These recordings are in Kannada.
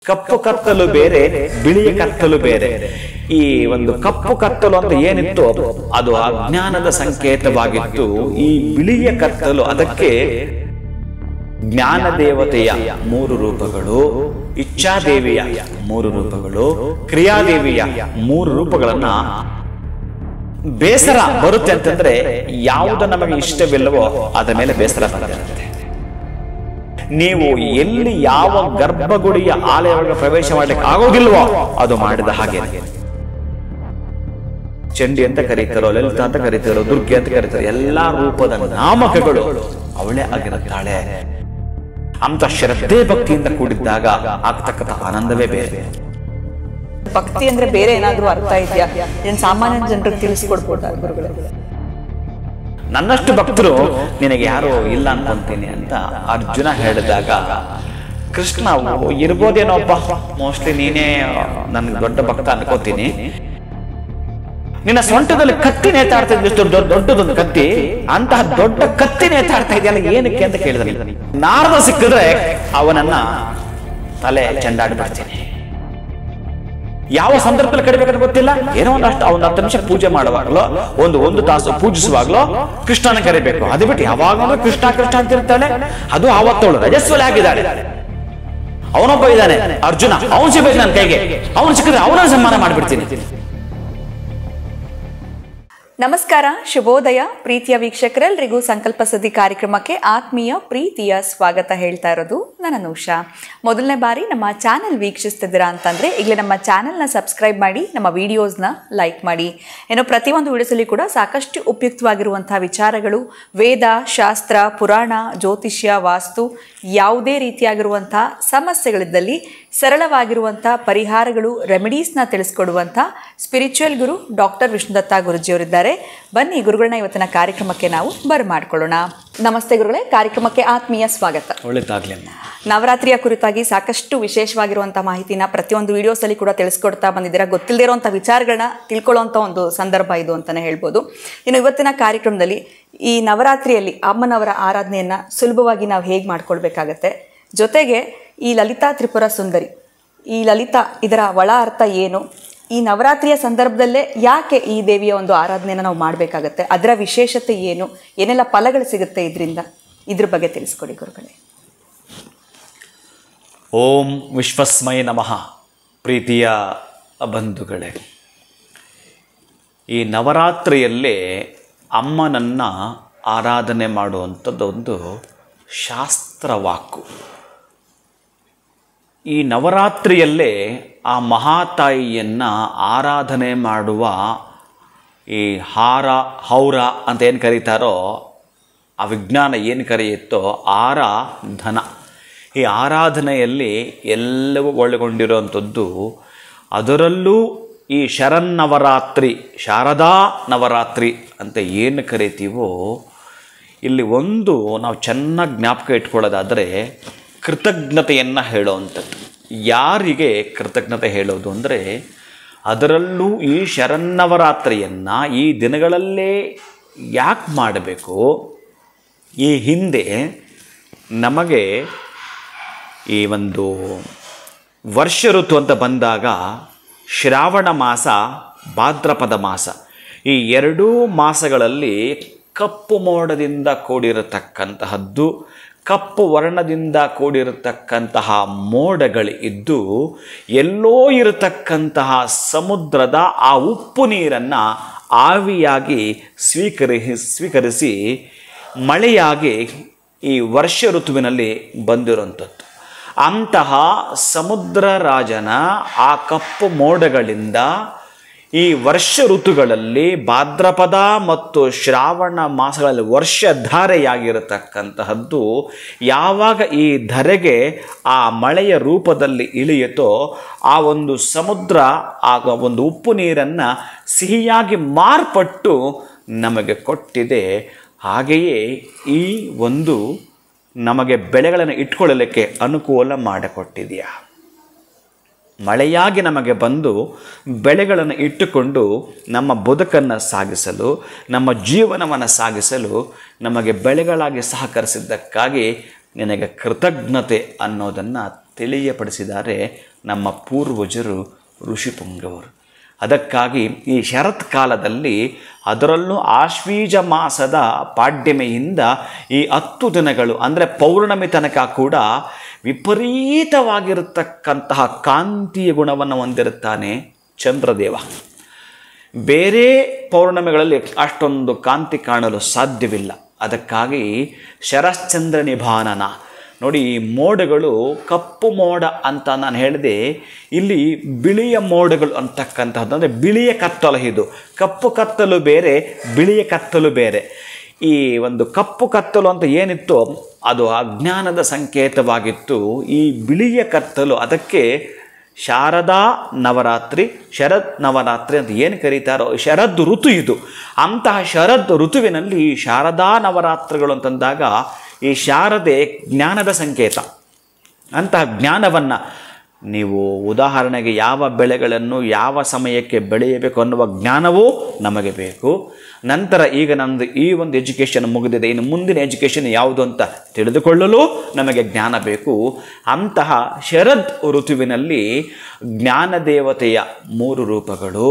ಕಪ್ಪು ಕತ್ತಲು ಬೇರೆ, ಬಿಳಿಯ ಕತ್ತಲು ಬೇರೆ. ಈ ಒಂದು ಕಪ್ಪು ಕತ್ತಲು ಅಂತ ಏನಿತ್ತು ಅದು ಅಜ್ಞಾನದ ಸಂಕೇತವಾಗಿತ್ತು. ಈ ಬಿಳಿಯ ಕತ್ತಲು ಅದಕ್ಕೆ ಜ್ಞಾನ ದೇವತೆಯ 3 ರೂಪಗಳು, ಇಚ್ಛಾದೇವಿಯ 3 ರೂಪಗಳು, ಕ್ರಿಯಾದೇವಿಯ 3 ರೂಪಗಳನ್ನ ಬೇಸರ ಬರುತ್ತೆ ಅಂತಂದ್ರೆ ಯಾವುದು ನಮಗೆ ಇಷ್ಟವಿಲ್ಲವೋ ಅದ ಮೇಲೆ ಬೇಸರ ಬರುತ್ತೆ. ನೀವು ಎಲ್ಲಿ ಯಾವ ಗರ್ಭಗುಡಿಯ ಆಲಯಗಳಿಗೆ ಪ್ರವೇಶ ಮಾಡಲಿಕ್ಕೆ ಆಗೋದಿಲ್ವೋ ಅದು ಮಾಡಿದ ಹಾಗೆ. ಚಂಡಿ ಅಂತ ಕರೀತಾರೋ, ಲಲಿತ ಅಂತ ಕರೀತಾರೋ, ದುರ್ಗೆ ಅಂತ ಕರೀತಾರೋ, ಎಲ್ಲಾ ರೂಪದ ನಾಮಕಗಳು ಅವಳೇ ಆಗಿರುತ್ತಾಳೆ. ಅಂತ ಶ್ರದ್ಧೆ ಭಕ್ತಿಯಿಂದ ಕೂಡಿದ್ದಾಗ ಆಗ್ತಕ್ಕಂಥ ಆನಂದವೇ ಬೇರೆ. ಭಕ್ತಿ ಅಂದ್ರೆ ಬೇರೆ ಏನಾದ್ರೂ ಅರ್ಥ ಇದೆಯಾ? ಏನ್ ಸಾಮಾನ್ಯ ಜನರಿಗೆ ತಿಳಿಸ್ಕೊಡ್ಬೋದಾ ಗುರುಗಳೇ? ನನ್ನಷ್ಟು ಭಕ್ತರು ನಿನಗೆ ಯಾರು ಇಲ್ಲ ಅನ್ಕೊಂತೀನಿ ಅಂತ ಅರ್ಜುನ ಹೇಳಿದಾಗ ಕೃಷ್ಣ ಇರ್ಬೋದೇನೋಪ್ಪ, ಮೋಸ್ಟ್ಲಿ ನೀನೇ ನನ್ಗೆ ದೊಡ್ಡ ಭಕ್ತ ಅನ್ಕೋತೀನಿ. ನಿನ್ನ ಸೊಂಟದಲ್ಲಿ ಕತ್ತಿ ನೇತಾಡ್ತಾ ಇದ್ದು ದೊಡ್ಡದೊಂದು ಕತ್ತಿ, ಅಂತಹ ದೊಡ್ಡ ಕತ್ತಿ ನೇತಾಡ್ತಾ ಇದೆಯಲ್ಲ ಏನಕ್ಕೆ ಅಂತ ಕೇಳಿದ. ನಾರದ ಸಿಕ್ಕಿದ್ರೆ ಅವನನ್ನ ತಲೆ ಚೆಂಡಾಡಿ ಬರ್ತೀನಿ. ಯಾವ ಸಂದರ್ಭದಲ್ಲಿ ಕಡಿಬೇಕಂತ ಗೊತ್ತಿಲ್ಲ, ಏನೋ ಒಂದಷ್ಟು ಒಂದು 10 ನಿಮಿಷ ಪೂಜೆ ಮಾಡುವಾಗ್ಲೋ, ಒಂದು ತಾಸು ಪೂಜಿಸುವಾಗ್ಲೋ ಕೃಷ್ಣನ ಕರಿಬೇಕು. ಅದು ಬಿಟ್ಟು ಯಾವಾಗಲೂ ಕೃಷ್ಣ ಕೃಷ್ಣ ಅಂತಿರ್ತಾಳೆ. ಅದು ಆವತ್ತವಳು ರಜಸ್ವಲೆ ಆಗಿದ್ದಾಳೆ. ಅವನೊಬ್ಬ ಇದ್ದಾನೆ ಅರ್ಜುನ, ಅವನು ಸಿಗ್ಬೇಕು ನನ್ನ ಕೈಗೆ. ಅವನು ಸಿಕ್ಕಿದ್ರೆ ಅವನ ಸನ್ಮಾನ ಮಾಡಿಬಿಡ್ತೀನಿ. ನಮಸ್ಕಾರ, ಶುಭೋದಯ ಪ್ರೀತಿಯ ವೀಕ್ಷಕರೆಲ್ಲರಿಗೂ ಸಂಕಲ್ಪ ಸುದ್ದಿ ಕಾರ್ಯಕ್ರಮಕ್ಕೆ ಆತ್ಮೀಯ ಪ್ರೀತಿಯ ಸ್ವಾಗತ ಹೇಳ್ತಾ ಇರೋದು ನಾನು ಅನುಷಾ. ಮೊದಲನೇ ಬಾರಿ ನಮ್ಮ ಚಾನೆಲ್ ವೀಕ್ಷಿಸ್ತಿದ್ದೀರಾ ಅಂತಂದರೆ ಈಗಲೇ ನಮ್ಮ ಚಾನೆಲ್ನ ಸಬ್ಸ್ಕ್ರೈಬ್ ಮಾಡಿ, ನಮ್ಮ ವಿಡಿಯೋಸ್ನ ಲೈಕ್ ಮಾಡಿ. ಏನೋ ಪ್ರತಿಯೊಂದು ವಿಡಿಯೋಸಲ್ಲಿ ಕೂಡ ಸಾಕಷ್ಟು ಉಪಯುಕ್ತವಾಗಿರುವಂಥ ವಿಚಾರಗಳು, ವೇದ, ಶಾಸ್ತ್ರ, ಪುರಾಣ, ಜ್ಯೋತಿಷ್ಯ, ವಾಸ್ತು, ಯಾವುದೇ ರೀತಿಯಾಗಿರುವಂಥ ಸಮಸ್ಯೆಗಳಿದ್ದಲ್ಲಿ ಸರಳವಾಗಿರುವಂಥ ಪರಿಹಾರಗಳು, ರೆಮಿಡೀಸ್ನ ತಿಳಿಸ್ಕೊಡುವಂಥ ಸ್ಪಿರಿಚುವಲ್ ಗುರು ಡಾಕ್ಟರ್ ವಿಷ್ಣುದತ್ತ ಗುರುಜಿಯವರಿದ್ದಾರೆ. ಬನ್ನಿ ಗುರುಗಳನ್ನ ಇವತ್ತಿನ ಕಾರ್ಯಕ್ರಮಕ್ಕೆ ನಾವು ಬರಮಾಡ್ಕೊಳ್ಳೋಣ. ನಮಸ್ತೆ ಗುರುಗಳೇ, ಕಾರ್ಯಕ್ರಮಕ್ಕೆ ಆತ್ಮೀಯ ಸ್ವಾಗತ. ಒಳ್ಳೆದಾಗ್ಲಿ. ನವರಾತ್ರಿಯ ಕುರಿತಾಗಿ ಸಾಕಷ್ಟು ವಿಶೇಷವಾಗಿರುವಂಥ ಮಾಹಿತಿನ ಪ್ರತಿಯೊಂದು ವಿಡಿಯೋಸಲ್ಲಿ ಕೂಡ ತಿಳಿಸ್ಕೊಡ್ತಾ ಬಂದಿದ್ದೀರಾ. ಗೊತ್ತಿಲ್ಲದೇ ಇರುವಂಥ ವಿಚಾರಗಳನ್ನ ತಿಳ್ಕೊಳ್ಳೋಂಥ ಒಂದು ಸಂದರ್ಭ ಇದು ಅಂತಲೇ ಹೇಳ್ಬೋದು. ಇನ್ನು ಇವತ್ತಿನ ಕಾರ್ಯಕ್ರಮದಲ್ಲಿ ಈ ನವರಾತ್ರಿಯಲ್ಲಿ ಅಮ್ಮನವರ ಆರಾಧನೆಯನ್ನು ಸುಲಭವಾಗಿ ನಾವು ಹೇಗೆ ಮಾಡ್ಕೊಳ್ಬೇಕಾಗತ್ತೆ, ಜೊತೆಗೆ ಈ ಲಲಿತಾ ತ್ರಿಪುರ ಸುಂದರಿ, ಈ ಲಲಿತಾ ಇದರ ಒಳ ಅರ್ಥ ಏನು, ಈ ನವರಾತ್ರಿಯ ಸಂದರ್ಭದಲ್ಲೇ ಯಾಕೆ ಈ ದೇವಿಯ ಒಂದು ಆರಾಧನೆಯನ್ನು ನಾವು ಮಾಡಬೇಕಾಗತ್ತೆ, ಅದರ ವಿಶೇಷತೆ ಏನು, ಏನೆಲ್ಲ ಫಲಗಳು ಸಿಗುತ್ತೆ ಇದರಿಂದ, ಇದ್ರ ಬಗ್ಗೆ ತಿಳಿಸ್ಕೊಡಿ ಗುರುಗಳೇ. ಓಂ ವಿಶ್ವಸ್ಮೈ ನಮಃ. ಪ್ರೀತಿಯ ಬಂಧುಗಳೇ, ಈ ನವರಾತ್ರಿಯಲ್ಲೇ ಅಮ್ಮನನ್ನು ಆರಾಧನೆ ಮಾಡುವಂಥದ್ದೊಂದು ಶಾಸ್ತ್ರವಾಕು. ಈ ನವರಾತ್ರಿಯಲ್ಲೇ ಆ ಮಹಾತಾಯಿಯನ್ನು ಆರಾಧನೆ ಮಾಡುವ ಈ ಹೌರ ಅಂತ ಏನು ಕರೀತಾರೋ, ಆ ವಿಜ್ಞಾನ ಏನು ಕರೆಯುತ್ತೋ ಆರಾಧನ, ಈ ಆರಾಧನೆಯಲ್ಲಿ ಎಲ್ಲವೂ ಒಳಗೊಂಡಿರುವಂಥದ್ದು. ಅದರಲ್ಲೂ ಈ ಶರನ್ನವರಾತ್ರಿ, ಶಾರದಾ ನವರಾತ್ರಿ ಅಂತ ಏನು ಕರಿತೀವೋ, ಇಲ್ಲಿ ಒಂದು ನಾವು ಚೆನ್ನಾಗಿ ಜ್ಞಾಪಕ ಇಟ್ಕೊಳ್ಳೋದಾದರೆ ಕೃತಜ್ಞತೆಯನ್ನು ಹೇಳೋವಂಥದ್ದು. ಯಾರಿಗೆ ಕೃತಜ್ಞತೆ ಹೇಳೋದು ಅಂದರೆ, ಅದರಲ್ಲೂ ಈ ಶರನ್ನವರಾತ್ರಿಯನ್ನು ಈ ದಿನಗಳಲ್ಲೇ ಯಾಕೆ ಮಾಡಬೇಕು? ಈ ಹಿಂದೆ ನಮಗೆ ಈ ಒಂದು ವರ್ಷ ಋತು ಅಂತ ಬಂದಾಗ ಶ್ರಾವಣ ಮಾಸ, ಭಾದ್ರಪದ ಮಾಸ, ಈ 2 ಮಾಸಗಳಲ್ಲಿ ಕಪ್ಪು ಮೋಡದಿಂದ ಕೂಡಿರತಕ್ಕಂತಹದ್ದು, ಕಪ್ಪು ವರ್ಣದಿಂದ ಕೂಡಿರತಕ್ಕಂತಹ ಮೋಡಗಳು ಇದ್ದು ಎಲ್ಲೋ ಇರತಕ್ಕಂತಹ ಸಮುದ್ರದ ಆ ಉಪ್ಪು ನೀರನ್ನು ಆವಿಯಾಗಿ ಸ್ವೀಕರಿಸಿ ಮಳೆಯಾಗಿ ಈ ವರ್ಷ ಋತುವಿನಲ್ಲಿ ಬಂದಿರುವಂಥದ್ದು. ಅಂತಹ ಸಮುದ್ರ ರಾಜನ ಆ ಕಪ್ಪು ಮೋಡಗಳಿಂದ ಈ ವರ್ಷ ಋತುಗಳಲ್ಲಿ ಭಾದ್ರಪದ ಮತ್ತು ಶ್ರಾವಣ ಮಾಸಗಳಲ್ಲಿ ವರ್ಷಧಾರೆಯಾಗಿರತಕ್ಕಂತಹದ್ದು ಯಾವಾಗ ಈ ಧರೆಗೆ ಆ ಮಳೆಯ ರೂಪದಲ್ಲಿ ಇಳಿಯುತ್ತೋ, ಆ ಒಂದು ಸಮುದ್ರ ಆ ಒಂದು ಉಪ್ಪು ನೀರನ್ನು ಸಿಹಿಯಾಗಿ ಮಾರ್ಪಟ್ಟು ನಮಗೆ ಕೊಟ್ಟಿದೆ. ಹಾಗೆಯೇ ಈ ಒಂದು ನಮಗೆ ಬೆಳೆಗಳನ್ನು ಇಟ್ಕೊಳ್ಳಲಿಕ್ಕೆ ಅನುಕೂಲ ಮಾಡಿಕೊಟ್ಟಿದೆಯಾ. ಮಳೆಯಾಗಿ ನಮಗೆ ಬಂದು ಬೆಳೆಗಳನ್ನು ಇಟ್ಟುಕೊಂಡು ನಮ್ಮ ಬದುಕನ್ನು ಸಾಗಿಸಲು, ನಮ್ಮ ಜೀವನವನ್ನು ಸಾಗಿಸಲು ನಮಗೆ ಬೆಳೆಗಳಾಗಿ ಸಹಕರಿಸಿದ್ದಕ್ಕಾಗಿ ನಿನಗೆ ಕೃತಜ್ಞತೆ ಅನ್ನೋದನ್ನು ತಿಳಿಯಪಡಿಸಿದ್ದಾರೆ ನಮ್ಮ ಪೂರ್ವಜರು ಋಷಿಪುಂಗವರು. ಅದಕ್ಕಾಗಿ ಈ ಶರತ್ಕಾಲದಲ್ಲಿ, ಅದರಲ್ಲೂ ಆಶ್ವೀಜ ಮಾಸದ ಪಾಡ್ಯಮೆಯಿಂದ ಈ 10 ದಿನಗಳು ಅಂದರೆ ಪೌರ್ಣಮಿ ತನಕ ಕೂಡ ವಿಪರೀತವಾಗಿರತಕ್ಕಂತಹ ಕಾಂತಿಯ ಗುಣವನ್ನು ಹೊಂದಿರುತ್ತಾನೆ ಚಂದ್ರದೇವ. ಬೇರೆ ಪೌರ್ಣಮಿಗಳಲ್ಲಿ ಅಷ್ಟೊಂದು ಕಾಂತಿ ಕಾಣಲು ಸಾಧ್ಯವಿಲ್ಲ. ಅದಕ್ಕಾಗಿ ಶರಶ್ಚಂದ್ರ ನಿಭಾನನ ನೋಡಿ, ಈ ಮೋಡಗಳು ಕಪ್ಪು ಮೋಡ ಅಂತ ನಾನು ಹೇಳಿದೆ. ಇಲ್ಲಿ ಬಿಳಿಯ ಮೋಡಗಳು ಅಂತಕ್ಕಂಥದ್ದು ಅಂದರೆ ಬಿಳಿಯ ಕತ್ತಲು. ಇದು ಕಪ್ಪು ಕತ್ತಲು ಬೇರೆ, ಬಿಳಿಯ ಕತ್ತಲು ಬೇರೆ. ಈ ಒಂದು ಕಪ್ಪು ಕತ್ತಲು ಅಂತ ಏನಿತ್ತು ಅದು ಅಜ್ಞಾನದ ಸಂಕೇತವಾಗಿತ್ತು. ಈ ಬಿಳಿಯ ಕತ್ತಲು, ಅದಕ್ಕೆ ಶಾರದಾ ನವರಾತ್ರಿ, ಶರದ್ ನವರಾತ್ರಿ ಅಂತ ಏನು ಕರೀತಾರೋ, ಶರದ್ ಋತು ಇದು. ಅಂತಹ ಶರದ್ ಋತುವಿನಲ್ಲಿ ಶಾರದಾ ನವರಾತ್ರಿಗಳು ಅಂತಂದಾಗ ಈ ಶಾರದೆ ಜ್ಞಾನದ ಸಂಕೇತ. ಅಂತಹ ಜ್ಞಾನವನ್ನು ನೀವು ಉದಾಹರಣೆಗೆ ಯಾವ ಬೆಳೆಗಳನ್ನು ಯಾವ ಸಮಯಕ್ಕೆ ಬೆಳೆಯಬೇಕು ಅನ್ನುವ ಜ್ಞಾನವೂ ನಮಗೆ ಬೇಕು. ನಂತರ ಈಗ ನಮ್ಮದು ಈ ಒಂದು ಎಜುಕೇಷನ್ ಮುಗಿದಿದೆ, ಇನ್ನು ಮುಂದಿನ ಎಜುಕೇಷನ್ ಯಾವುದು ಅಂತ ತಿಳಿದುಕೊಳ್ಳಲು ನಮಗೆ ಜ್ಞಾನ ಬೇಕು. ಅಂತಹ ಶರದ್ ಋತುವಿನಲ್ಲಿ ಜ್ಞಾನದೇವತೆಯ 3 ರೂಪಗಳು,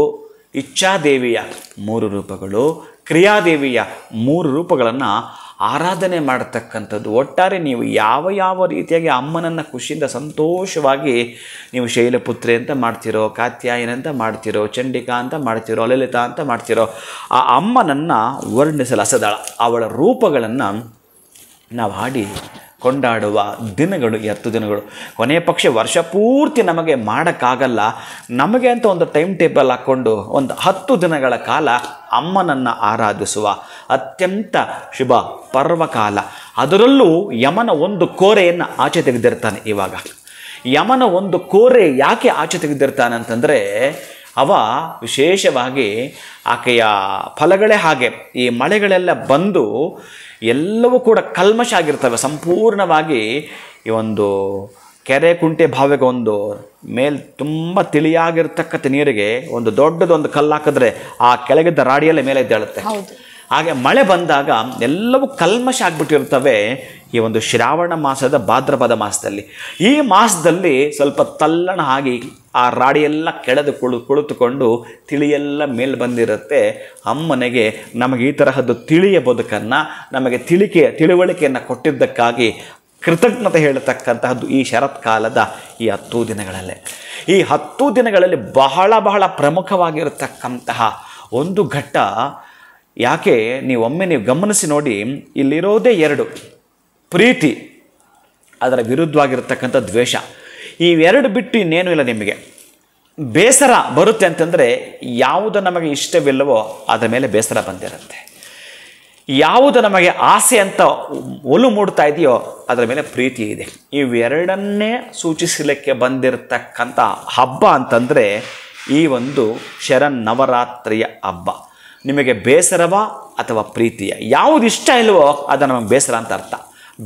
ಇಚ್ಛಾದೇವಿಯ 3 ರೂಪಗಳು, ಕ್ರಿಯಾದೇವಿಯ 3 ರೂಪಗಳನ್ನು ಆರಾಧನೆ ಮಾಡತಕ್ಕಂಥದ್ದು. ಒಟ್ಟಾರೆ ನೀವು ಯಾವ ರೀತಿಯಾಗಿ ಅಮ್ಮನನ್ನು ಖುಷಿಯಿಂದ ಸಂತೋಷವಾಗಿ ನೀವು ಶೈಲಪುತ್ರಿ ಅಂತ ಮಾಡ್ತಿರೋ, ಕಾತ್ಯಾಯನ ಅಂತ ಮಾಡ್ತಿರೋ, ಚಂಡಿಕಾ ಅಂತ ಮಾಡ್ತಿರೋ, ಲಲಿತಾ ಅಂತ ಮಾಡ್ತಿರೋ, ಆ ಅಮ್ಮನನ್ನು ವರ್ಣಿಸಲಸದಳ. ಅವಳ ರೂಪಗಳನ್ನು ನಾವು ಹಾಡಿ ಕೊಂಡಾಡುವ ದಿನಗಳು 10 ದಿನಗಳು. ಕೊನೆಯ ಪಕ್ಷ ವರ್ಷ ಪೂರ್ತಿ ನಮಗೆ ಮಾಡೋಕ್ಕಾಗಲ್ಲ. ನಮಗೆ ಅಂತ ಒಂದು ಟೈಮ್ ಟೇಬಲ್ ಹಾಕ್ಕೊಂಡು ಒಂದು 10 ದಿನಗಳ ಕಾಲ ಅಮ್ಮನನ್ನು ಆರಾಧಿಸುವ ಅತ್ಯಂತ ಶುಭ ಪರ್ವಕಾಲ. ಅದರಲ್ಲೂ ಯಮನ ಒಂದು ಕೋರೆಯನ್ನು ಆಚೆ ತೆಗೆದಿರ್ತಾನೆ. ಇವಾಗ ಯಮನ ಒಂದು ಕೋರೆ ಯಾಕೆ ಆಚೆ ತೆಗೆದಿರ್ತಾನೆ ಅಂತಂದರೆ, ಅವ ವಿಶೇಷವಾಗಿ ಆಕೆಯ ಫಲಗಳೇ ಹಾಗೆ. ಈ ಮಳೆಗಳೆಲ್ಲ ಬಂದು ಎಲ್ಲವೂ ಕೂಡ ಕಲ್ಮಶ ಆಗಿರ್ತವೆ ಸಂಪೂರ್ಣವಾಗಿ. ಈ ಒಂದು ಕೆರೆ ಕುಂಟೆ ಬಾವಿಗೆ ಒಂದು ಮೇಲೆ ತುಂಬ ತಿಳಿಯಾಗಿರ್ತಕ್ಕಂಥ ನೀರಿಗೆ ಒಂದು ದೊಡ್ಡದೊಂದು ಕಲ್ಲು ಹಾಕಿದ್ರೆ ಆ ಕೆಳಗಿದ್ದ ರಾಡಿಯಲ್ಲೇ ಮೇಲೆ ಎದ್ದೇಳುತ್ತೆ. ಹಾಗೆ ಮಳೆ ಬಂದಾಗ ಎಲ್ಲವೂ ಕಲ್ಮಶ ಆಗಿಬಿಟ್ಟಿರ್ತವೆ. ಈ ಒಂದು ಶ್ರಾವಣ ಮಾಸದ ಭಾದ್ರಪದ ಮಾಸದಲ್ಲಿ, ಈ ಮಾಸದಲ್ಲಿ ಸ್ವಲ್ಪ ತಲ್ಲಣ ಆಗಿ ಆ ರಾಡಿಯೆಲ್ಲ ಕೆಳದು ಕುಳಿತುಕೊಂಡು ತಿಳಿಯೆಲ್ಲ ಮೇಲೆ ಬಂದಿರುತ್ತೆ. ಅಮ್ಮನಿಗೆ ನಮಗೆ ಈ ತರಹದ್ದು ತಿಳಿಯ ಬದುಕನ್ನು, ನಮಗೆ ತಿಳುವಳಿಕೆಯನ್ನು ಕೊಟ್ಟಿದ್ದಕ್ಕಾಗಿ ಕೃತಜ್ಞತೆ ಹೇಳತಕ್ಕಂತಹದ್ದು ಈ ಶರತ್ಕಾಲದ ಈ 10 ದಿನಗಳಲ್ಲೇ. ಈ 10 ದಿನಗಳಲ್ಲಿ ಬಹಳ ಬಹಳ ಪ್ರಮುಖವಾಗಿರತಕ್ಕಂತಹ ಒಂದು ಘಟ್ಟ. ಯಾಕೆ ನೀವೊಮ್ಮೆ ನೀವು ಗಮನಿಸಿ ನೋಡಿ, ಇಲ್ಲಿರೋದೇ 2: ಪ್ರೀತಿ, ಅದರ ವಿರುದ್ಧವಾಗಿರ್ತಕ್ಕಂಥ ದ್ವೇಷ. ಇವೆರಡು ಬಿಟ್ಟು ಇನ್ನೇನೂ ಇಲ್ಲ. ನಿಮಗೆ ಬೇಸರ ಬರುತ್ತೆ ಅಂತಂದರೆ ಯಾವುದು ನಮಗೆ ಇಷ್ಟವಿಲ್ಲವೋ ಅದರ ಮೇಲೆ ಬೇಸರ ಬಂದಿರುತ್ತೆ. ಯಾವುದು ನಮಗೆ ಆಸೆ ಅಂತ ಒಲು ಮೂಡ್ತಾ ಇದೆಯೋ ಅದರ ಮೇಲೆ ಪ್ರೀತಿ ಇದೆ. ಇವೆರಡನ್ನೇ ಸೂಚಿಸಲಿಕ್ಕೆ ಬಂದಿರತಕ್ಕಂಥ ಹಬ್ಬ ಅಂತಂದರೆ ಈ ಒಂದು ಶರನ್ನವರಾತ್ರಿಯ ಹಬ್ಬ. ನಿಮಗೆ ಬೇಸರವ ಅಥವಾ ಪ್ರೀತಿಯ ಯಾವುದು ಇಷ್ಟ ಇಲ್ವೋ ಅದು ನಮಗೆ ಬೇಸರ ಅಂತ ಅರ್ಥ.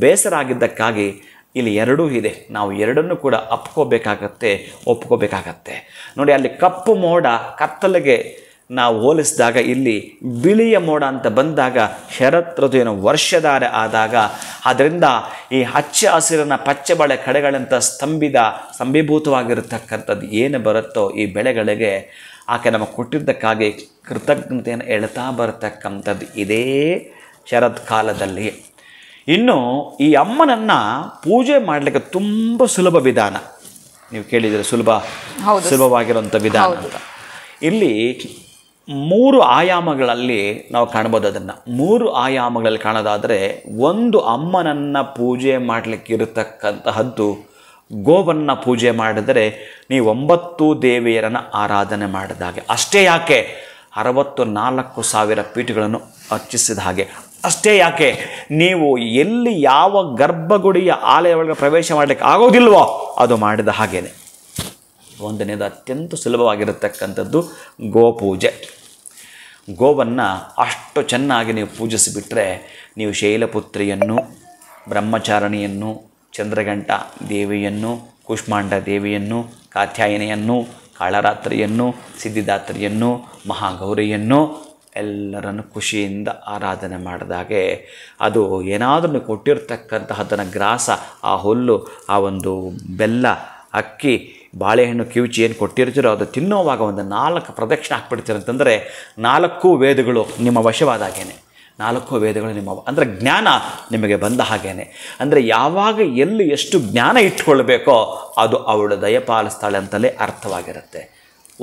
ಬೇಸರ ಆಗಿದ್ದಕ್ಕಾಗಿ ಇಲ್ಲಿ ಎರಡೂ ಇದೆ. ನಾವು ಎರಡನ್ನೂ ಕೂಡ ಒಪ್ಕೋಬೇಕಾಗತ್ತೆ. ನೋಡಿ, ಅಲ್ಲಿ ಕಪ್ಪು ಮೋಡ ಕತ್ತಲೆಗೆ ನಾವು ಹೋಲಿಸಿದಾಗ ಇಲ್ಲಿ ಬಿಳಿಯ ಮೋಡ ಅಂತ ಬಂದಾಗ ಶರತ್ ಋತುವಿನ ವರ್ಷಧಾರೆ ಆದಾಗ ಅದರಿಂದ ಈ ಹಚ್ಚ ಹಸಿರಿನ ಪಚ್ಚೆ ಬಳೆ ಕಡೆಗಳಂತ ಸ್ತಂಭೀಭೂತವಾಗಿರತಕ್ಕಂಥದ್ದು ಏನು ಬರುತ್ತೋ ಈ ಬೆಳೆಗಳಿಗೆ ಆಕೆ ನಮಗೆ ಕೊಟ್ಟಿದ್ದಕ್ಕಾಗಿ ಕೃತಜ್ಞತೆಯನ್ನು ಹೇಳ್ತಾ ಬರತಕ್ಕಂಥದ್ದು ಇದೇ ಶರತ್ ಕಾಲದಲ್ಲಿ. ಇನ್ನು ಈ ಅಮ್ಮನನ್ನು ಪೂಜೆ ಮಾಡಲಿಕ್ಕೆ ತುಂಬ ಸುಲಭ ವಿಧಾನ. ನೀವು ಕೇಳಿದರೆ ಸುಲಭವಾಗಿರುವಂಥ ವಿಧಾನ ಅಂತ. ಇಲ್ಲಿ 3 ಆಯಾಮಗಳಲ್ಲಿ ನಾವು ಕಾಣ್ಬೋದು. ಅದನ್ನು 3 ಆಯಾಮಗಳಲ್ಲಿ ಕಾಣೋದಾದರೆ, ಒಂದು ಅಮ್ಮನನ್ನು ಪೂಜೆ ಮಾಡಲಿಕ್ಕೆ ಇರತಕ್ಕಂತಹದ್ದು ಗೋವನ್ನು ಪೂಜೆ ಮಾಡಿದರೆ ನೀವು 9 ದೇವಿಯರನ್ನು ಆರಾಧನೆ ಮಾಡಿದ ಹಾಗೆ. ಅಷ್ಟೇ ಯಾಕೆ 64,000 ಪೀಠಗಳನ್ನು ಅರ್ಚಿಸಿದ ಹಾಗೆ. ಅಷ್ಟೇ ಯಾಕೆ ನೀವು ಎಲ್ಲಿ ಯಾವ ಗರ್ಭಗುಡಿಯ ಆಲಯ ಒಳಗೆ ಪ್ರವೇಶ ಮಾಡಲಿಕ್ಕೆ ಆಗೋದಿಲ್ವೋ ಅದು ಮಾಡಿದ ಹಾಗೇನೆ. ಒಂದನೇದು ಅತ್ಯಂತ ಸುಲಭವಾಗಿರತಕ್ಕಂಥದ್ದು ಗೋಪೂಜೆ. ಗೋವನ್ನು ಅಷ್ಟು ಚೆನ್ನಾಗಿ ನೀವು ಪೂಜಿಸಿಬಿಟ್ರೆ ನೀವು ಶೈಲಪುತ್ರಿಯನ್ನು, ಬ್ರಹ್ಮಚಾರಣಿಯನ್ನು, ಚಂದ್ರಘಂಟ ದೇವಿಯನ್ನು, ಕೂಷ್ಮಾಂಡ ದೇವಿಯನ್ನು, ಕಾತ್ಯಾಯನೆಯನ್ನು, ಕಾಳರಾತ್ರಿಯನ್ನು, ಸಿದ್ಧಿದಾತ್ರಿಯನ್ನು, ಮಹಾಗೌರಿಯನ್ನು ಎಲ್ಲರನ್ನು ಖುಷಿಯಿಂದ ಆರಾಧನೆ ಮಾಡಿದಾಗೆ ಅದು ಏನಾದರೂ ಕೊಟ್ಟಿರ್ತಕ್ಕಂತಹದ್ದನ್ನು ಗ್ರಾಸ, ಆ ಹುಲ್ಲು, ಆ ಒಂದು ಬೆಲ್ಲ, ಅಕ್ಕಿ ಬಾಳೆಹಣ್ಣು ಕಿವುಚಿ ಏನು ಕೊಟ್ಟಿರ್ತೀರೋ ಅದು ತಿನ್ನೋವಾಗ ಒಂದು 4 ಪ್ರದಕ್ಷಿಣೆ ಹಾಕ್ಬಿಡ್ತೀರ ಅಂತಂದರೆ 4 ವೇದಗಳು ನಿಮ್ಮ ವಶವಾದಾಗೇನೆ. 4 ವೇದಗಳು ನಿಮ್ಮ ಅಂದರೆ ಜ್ಞಾನ ನಿಮಗೆ ಬಂದ ಹಾಗೇನೆ. ಅಂದರೆ ಯಾವಾಗ ಎಲ್ಲಿ ಎಷ್ಟು ಜ್ಞಾನ ಇಟ್ಕೊಳ್ಬೇಕೋ ಅದು ಅವಳು ದಯಪಾಲಿಸ್ತಾಳೆ ಅಂತಲೇ ಅರ್ಥವಾಗಿರುತ್ತೆ.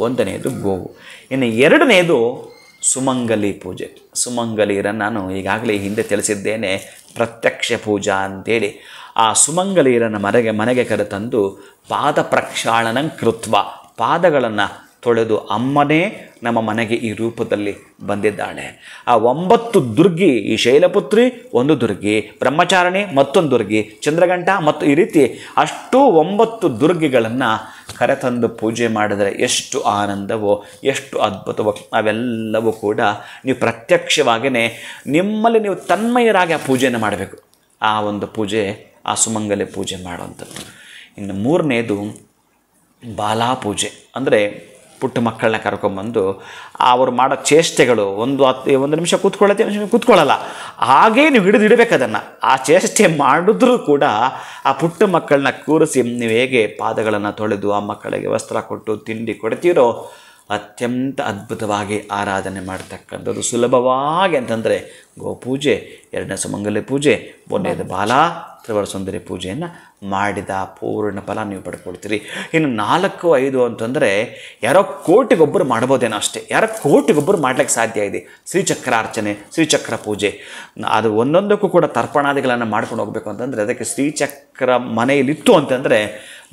1ನೇದು ಗೋವು. ಇನ್ನು 2ನೇದು ಸುಮಂಗಲಿ ಪೂಜೆ. ಸುಮಂಗಲಿಯರನ್ನು ನಾನು ಈಗಾಗಲೇ ಹಿಂದೆ ತಿಳಿಸಿದ್ದೇನೆ, ಪ್ರತ್ಯಕ್ಷ ಪೂಜಾ ಅಂತೇಳಿ. ಆ ಸುಮಂಗಲಿಯರನ್ನು ಮನೆಗೆ ಕರೆತಂದು ಪಾದ ಪ್ರಕ್ಷಾಳನ ಕೃತ್ವ, ಪಾದಗಳನ್ನು ತೊಳೆದು ಅಮ್ಮನೇ ನಮ್ಮ ಮನೆಗೆ ಈ ರೂಪದಲ್ಲಿ ಬಂದಿದ್ದಾಳೆ. ಆ 9 ದುರ್ಗಿ, ಈ ಶೈಲಪುತ್ರಿ ಒಂದು ದುರ್ಗಿ, ಬ್ರಹ್ಮಚಾರಿಣಿ ಮತ್ತೊಂದು ದುರ್ಗಿ, ಚಂದ್ರಗಂಟ ಮತ್ತು ಈ ರೀತಿ ಅಷ್ಟು 9 ದುರ್ಗಿಗಳನ್ನು ಕರೆತಂದು ಪೂಜೆ ಮಾಡಿದರೆ ಎಷ್ಟು ಆನಂದವೋ, ಎಷ್ಟು ಅದ್ಭುತವೋ ಅವೆಲ್ಲವೂ ಕೂಡ ನೀವು ಪ್ರತ್ಯಕ್ಷವಾಗಿಯೇ ನಿಮ್ಮಲ್ಲಿ ನೀವು ತನ್ಮಯರಾಗಿ ಆ ಪೂಜೆಯನ್ನು ಮಾಡಬೇಕು. ಆ ಒಂದು ಪೂಜೆ ಆ ಸುಮಂಗಲಿ ಪೂಜೆ ಮಾಡುವಂಥದ್ದು. ಇನ್ನು 3ನೇದು ಬಾಲಾ ಪೂಜೆ. ಅಂದರೆ ಪುಟ್ಟ ಮಕ್ಕಳನ್ನ ಕರ್ಕೊಂಬಂದು ಅವರು ಮಾಡೋ ಚೇಷ್ಟೆಗಳು, ಒಂದು ನಿಮಿಷ ಕೂತ್ಕೊಳ್ಳುತ್ತೆ, ಒಂದು ನಿಮಿಷ ಕೂತ್ಕೊಳ್ಳಲ್ಲ, ಹಾಗೇ ನೀವು ಹಿಡಿದಿಡಬೇಕು ಅದನ್ನು. ಆ ಚೇಷ್ಟೆ ಮಾಡಿದ್ರೂ ಕೂಡ ಆ ಪುಟ್ಟ ಮಕ್ಕಳನ್ನ ಕೂರಿಸಿ ನೀವು ಹೇಗೆ ಪಾದಗಳನ್ನು ತೊಳೆದು ಆ ಮಕ್ಕಳಿಗೆ ವಸ್ತ್ರ ಕೊಟ್ಟು ತಿಂಡಿ ಕೊಡ್ತೀರೋ ಅತ್ಯಂತ ಅದ್ಭುತವಾಗಿ ಆರಾಧನೆ ಮಾಡ್ತಕ್ಕಂಥದ್ದು ಸುಲಭವಾಗಿ ಅಂತಂದರೆ ಗೋಪೂಜೆ, 2ನೇ ಸುಮಂಗಲಿ ಪೂಜೆ, 3ನೇದು ಬಾಲಾ ತ್ರಿವರ ಸುಂದರಿ ಪೂಜೆಯನ್ನು ಮಾಡಿದ ಪೂರ್ಣ ಫಲ ನೀವು ಪಡ್ಕೊಳ್ತೀರಿ. ಇನ್ನು 4, 5 ಅಂತಂದರೆ ಯಾರೋ ಕೋಟಿಗೊಬ್ಬರು ಮಾಡ್ಬೋದೇನೋ ಅಷ್ಟೇ. ಯಾರೋ ಕೋಟಿಗೊಬ್ಬರು ಮಾಡ್ಲಿಕ್ಕೆ ಸಾಧ್ಯ ಇದೆ. ಶ್ರೀಚಕ್ರಾರ್ಚನೆ, ಶ್ರೀಚಕ್ರ ಪೂಜೆ, ಅದು ಒಂದೊಂದಕ್ಕೂ ಕೂಡ ತರ್ಪಣಾದಿಗಳನ್ನು ಮಾಡ್ಕೊಂಡು ಹೋಗಬೇಕು ಅಂತಂದರೆ ಅದಕ್ಕೆ ಶ್ರೀಚಕ್ರ ಮನೆಯಲ್ಲಿತ್ತು ಅಂತಂದರೆ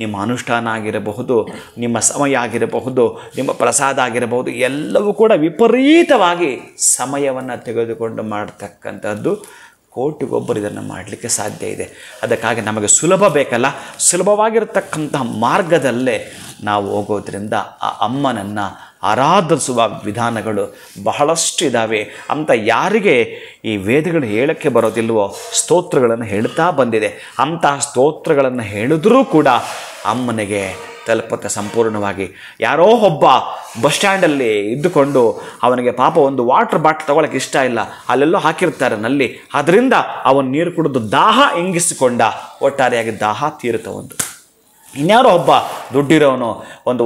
ನಿಮ್ಮ ಅನುಷ್ಠಾನ ಆಗಿರಬಹುದು, ನಿಮ್ಮ ಸಮಯ ಆಗಿರಬಹುದು, ನಿಮ್ಮ ಪ್ರಸಾದ ಆಗಿರಬಹುದು, ಎಲ್ಲವೂ ಕೂಡ ವಿಪರೀತವಾಗಿ ಸಮಯವನ್ನು ತೆಗೆದುಕೊಂಡು ಮಾಡ್ತಕ್ಕಂಥದ್ದು. ಕೋಟಿಗೊಬ್ಬರು ಇದನ್ನು ಮಾಡಲಿಕ್ಕೆ ಸಾಧ್ಯ ಇದೆ. ಅದಕ್ಕಾಗಿ ನಮಗೆ ಸುಲಭ ಬೇಕಲ್ಲ, ಸುಲಭವಾಗಿರತಕ್ಕಂತಹ ಮಾರ್ಗದಲ್ಲೇ ನಾವು ಹೋಗೋದ್ರಿಂದ ಆ ಅಮ್ಮನನ್ನು ಆರಾಧಿಸುವ ವಿಧಾನಗಳು ಬಹಳಷ್ಟು ಇದ್ದಾವೆ ಅಂತ ಯಾರಿಗೆ ಈ ವೇದಗಳು ಹೇಳೋಕ್ಕೆ ಬರೋದಿಲ್ವೋ ಸ್ತೋತ್ರಗಳನ್ನು ಹೇಳ್ತಾ ಬಂದಿದೆ. ಅಂತಹ ಸ್ತೋತ್ರಗಳನ್ನು ಹೇಳಿದ್ರೂ ಕೂಡ ಅಮ್ಮನಿಗೆ ತಲುಪುತ್ತೆ ಸಂಪೂರ್ಣವಾಗಿ. ಯಾರೋ ಒಬ್ಬ ಬಸ್ ಸ್ಟ್ಯಾಂಡಲ್ಲಿ ಇದ್ದುಕೊಂಡು ಅವನಿಗೆ ಪಾಪ ಒಂದು ವಾಟರ್ ಬಾಟ್ಲ್ ತೊಗೊಳಕ್ಕೆ ಇಷ್ಟ ಇಲ್ಲ, ಅಲ್ಲೆಲ್ಲೋ ಹಾಕಿರ್ತಾರೆ ನಲ್ಲಿ, ಅದರಿಂದ ಅವನು ನೀರು ಕುಡಿದು ದಾಹ ಇಂಗಿಸಿಕೊಂಡ, ಒಟ್ಟಾರೆಯಾಗಿ ದಾಹ ತೀರುತ್ತ ಒಂದು. ಇನ್ಯಾರೋ ಒಬ್ಬ ದುಡ್ಡಿರೋನು ಒಂದು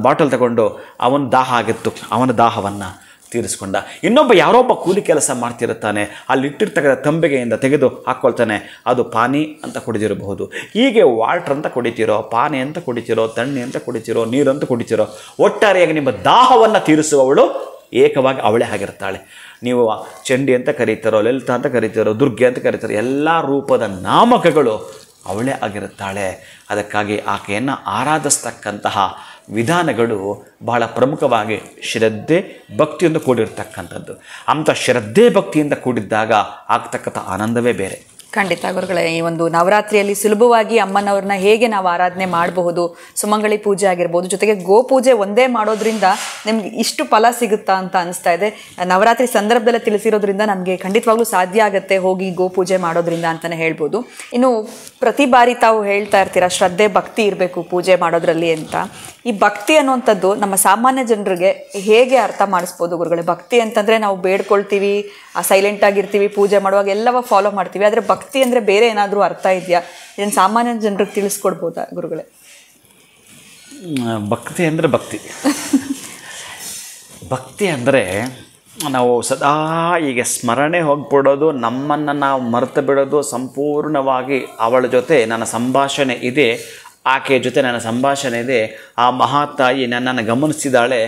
ಬಾಟಲ್ ತಗೊಂಡು ಅವನ ದಾಹ ಆಗಿತ್ತು, ಅವನ ದಾಹವನ್ನು ತೀರಿಸ್ಕೊಂಡ. ಇನ್ನೊಬ್ಬ ಯಾರೊಬ್ಬ ಕೂಲಿ ಕೆಲಸ ಮಾಡ್ತಿರುತ್ತಾನೆ, ಅಲ್ಲಿ ಇಟ್ಟಿರ್ತಕ್ಕಂಥ ತಂಬಿಗೆಯಿಂದ ತೆಗೆದು ಹಾಕ್ಕೊಳ್ತಾನೆ, ಅದು ಪಾನಿ ಅಂತ ಕುಡಿದಿರಬಹುದು. ಹೀಗೆ ವಾಟ್ರ್ ಅಂತ ಕುಡಿತೀರೋ, ಪಾನಿ ಅಂತ ಕುಡಿತೀರೋ, ತಣ್ಣೆ ಅಂತ ಕುಡಿತೀರೋ, ನೀರು ಅಂತ ಕುಡಿತೀರೋ, ಒಟ್ಟಾರೆಯಾಗಿ ನಿಮ್ಮ ದಾಹವನ್ನು ತೀರಿಸುವವಳು ಏಕವಾಗಿ ಅವಳೇ ಆಗಿರ್ತಾಳೆ. ನೀವು ಚಂಡಿ ಅಂತ ಕರೀತಾರೋ, ಲಲಿತ ಅಂತ ಕರೀತಾರೋ, ದುರ್ಗೆ ಅಂತ ಕರೀತಾರೋ, ಎಲ್ಲ ರೂಪದ ನಾಮಕಗಳು ಅವಳೇ ಆಗಿರುತ್ತಾಳೆ. ಅದಕ್ಕಾಗಿ ಆಕೆಯನ್ನು ಆರಾಧಿಸ್ತಕ್ಕಂತಹ ವಿಧಾನಗಳು ಬಹಳ ಪ್ರಮುಖವಾಗಿ ಶ್ರದ್ಧೆ ಭಕ್ತಿಯಿಂದ ಕೂಡಿರ್ತಕ್ಕಂಥದ್ದು. ಅಂಥ ಶ್ರದ್ಧೆ ಭಕ್ತಿಯಿಂದ ಕೂಡಿದ್ದಾಗ ಆಗ್ತಕ್ಕಂಥ ಆನಂದವೇ ಬೇರೆ. ಖಂಡಿತ ಗುರುಗಳೇ, ಈ ಒಂದು ನವರಾತ್ರಿಯಲ್ಲಿ ಸುಲಭವಾಗಿ ಅಮ್ಮನವ್ರನ್ನ ಹೇಗೆ ನಾವು ಆರಾಧನೆ ಮಾಡಬಹುದು, ಸುಮಂಗಲಿ ಪೂಜೆ ಆಗಿರ್ಬೋದು, ಜೊತೆಗೆ ಗೋಪೂಜೆ ಒಂದೇ ಮಾಡೋದ್ರಿಂದ ನಿಮ್ಗೆ ಇಷ್ಟು ಫಲ ಸಿಗುತ್ತಾ ಅಂತ ಅನಿಸ್ತಾ ಇದೆ. ನವರಾತ್ರಿ ಸಂದರ್ಭದಲ್ಲೇ ತಿಳಿಸಿರೋದ್ರಿಂದ ನಮಗೆ ಖಂಡಿತವಾಗ್ಲೂ ಸಾಧ್ಯ ಆಗುತ್ತೆ ಹೋಗಿ ಗೋಪೂಜೆ ಮಾಡೋದ್ರಿಂದ ಅಂತಲೇ ಹೇಳ್ಬೋದು. ಇನ್ನು ಪ್ರತಿ ಬಾರಿ ತಾವು ಹೇಳ್ತಾ ಇರ್ತೀರಾ ಶ್ರದ್ಧೆ ಭಕ್ತಿ ಇರಬೇಕು ಪೂಜೆ ಮಾಡೋದ್ರಲ್ಲಿ ಅಂತ. ಈ ಭಕ್ತಿ ಅನ್ನುವಂಥದ್ದು ನಮ್ಮ ಸಾಮಾನ್ಯ ಜನರಿಗೆ ಹೇಗೆ ಅರ್ಥ ಮಾಡಿಸ್ಬೋದು ಗುರುಗಳೇ? ಭಕ್ತಿ ಅಂತಂದರೆ ನಾವು ಬೇಡ್ಕೊಳ್ತೀವಿ, ಸೈಲೆಂಟಾಗಿರ್ತೀವಿ, ಪೂಜೆ ಮಾಡುವಾಗ ಎಲ್ಲವ ಫಾಲೋ ಮಾಡ್ತೀವಿ, ಆದರೆ ಭಕ್ತಿ ಅಂದರೆ ಬೇರೆ ಏನಾದರೂ ಅರ್ಥ ಇದೆಯಾ? ಇದನ್ನು ಸಾಮಾನ್ಯ ಜನರಿಗೆ ತಿಳಿಸ್ಕೊಡ್ಬೋದಾ ಗುರುಗಳೇ? ಭಕ್ತಿ ಅಂದರೆ ಭಕ್ತಿ ಅಂದರೆ ನಾವು ಸದಾ ಈಗ ಸ್ಮರಣೆ ಹೋಗ್ಬಿಡೋದು, ನಮ್ಮನ್ನು ನಾವು ಮರೆತು ಬಿಡೋದು, ಸಂಪೂರ್ಣವಾಗಿ ಅವಳ ಜೊತೆ ನನ್ನ ಸಂಭಾಷಣೆ ಇದೆ, ಆಕೆಯ ಜೊತೆ ನನ್ನ ಸಂಭಾಷಣೆ ಇದೆ, ಆ ಮಹಾತಾಯಿ ನನ್ನನ್ನು ಗಮನಿಸಿದ್ದಾಳೆ,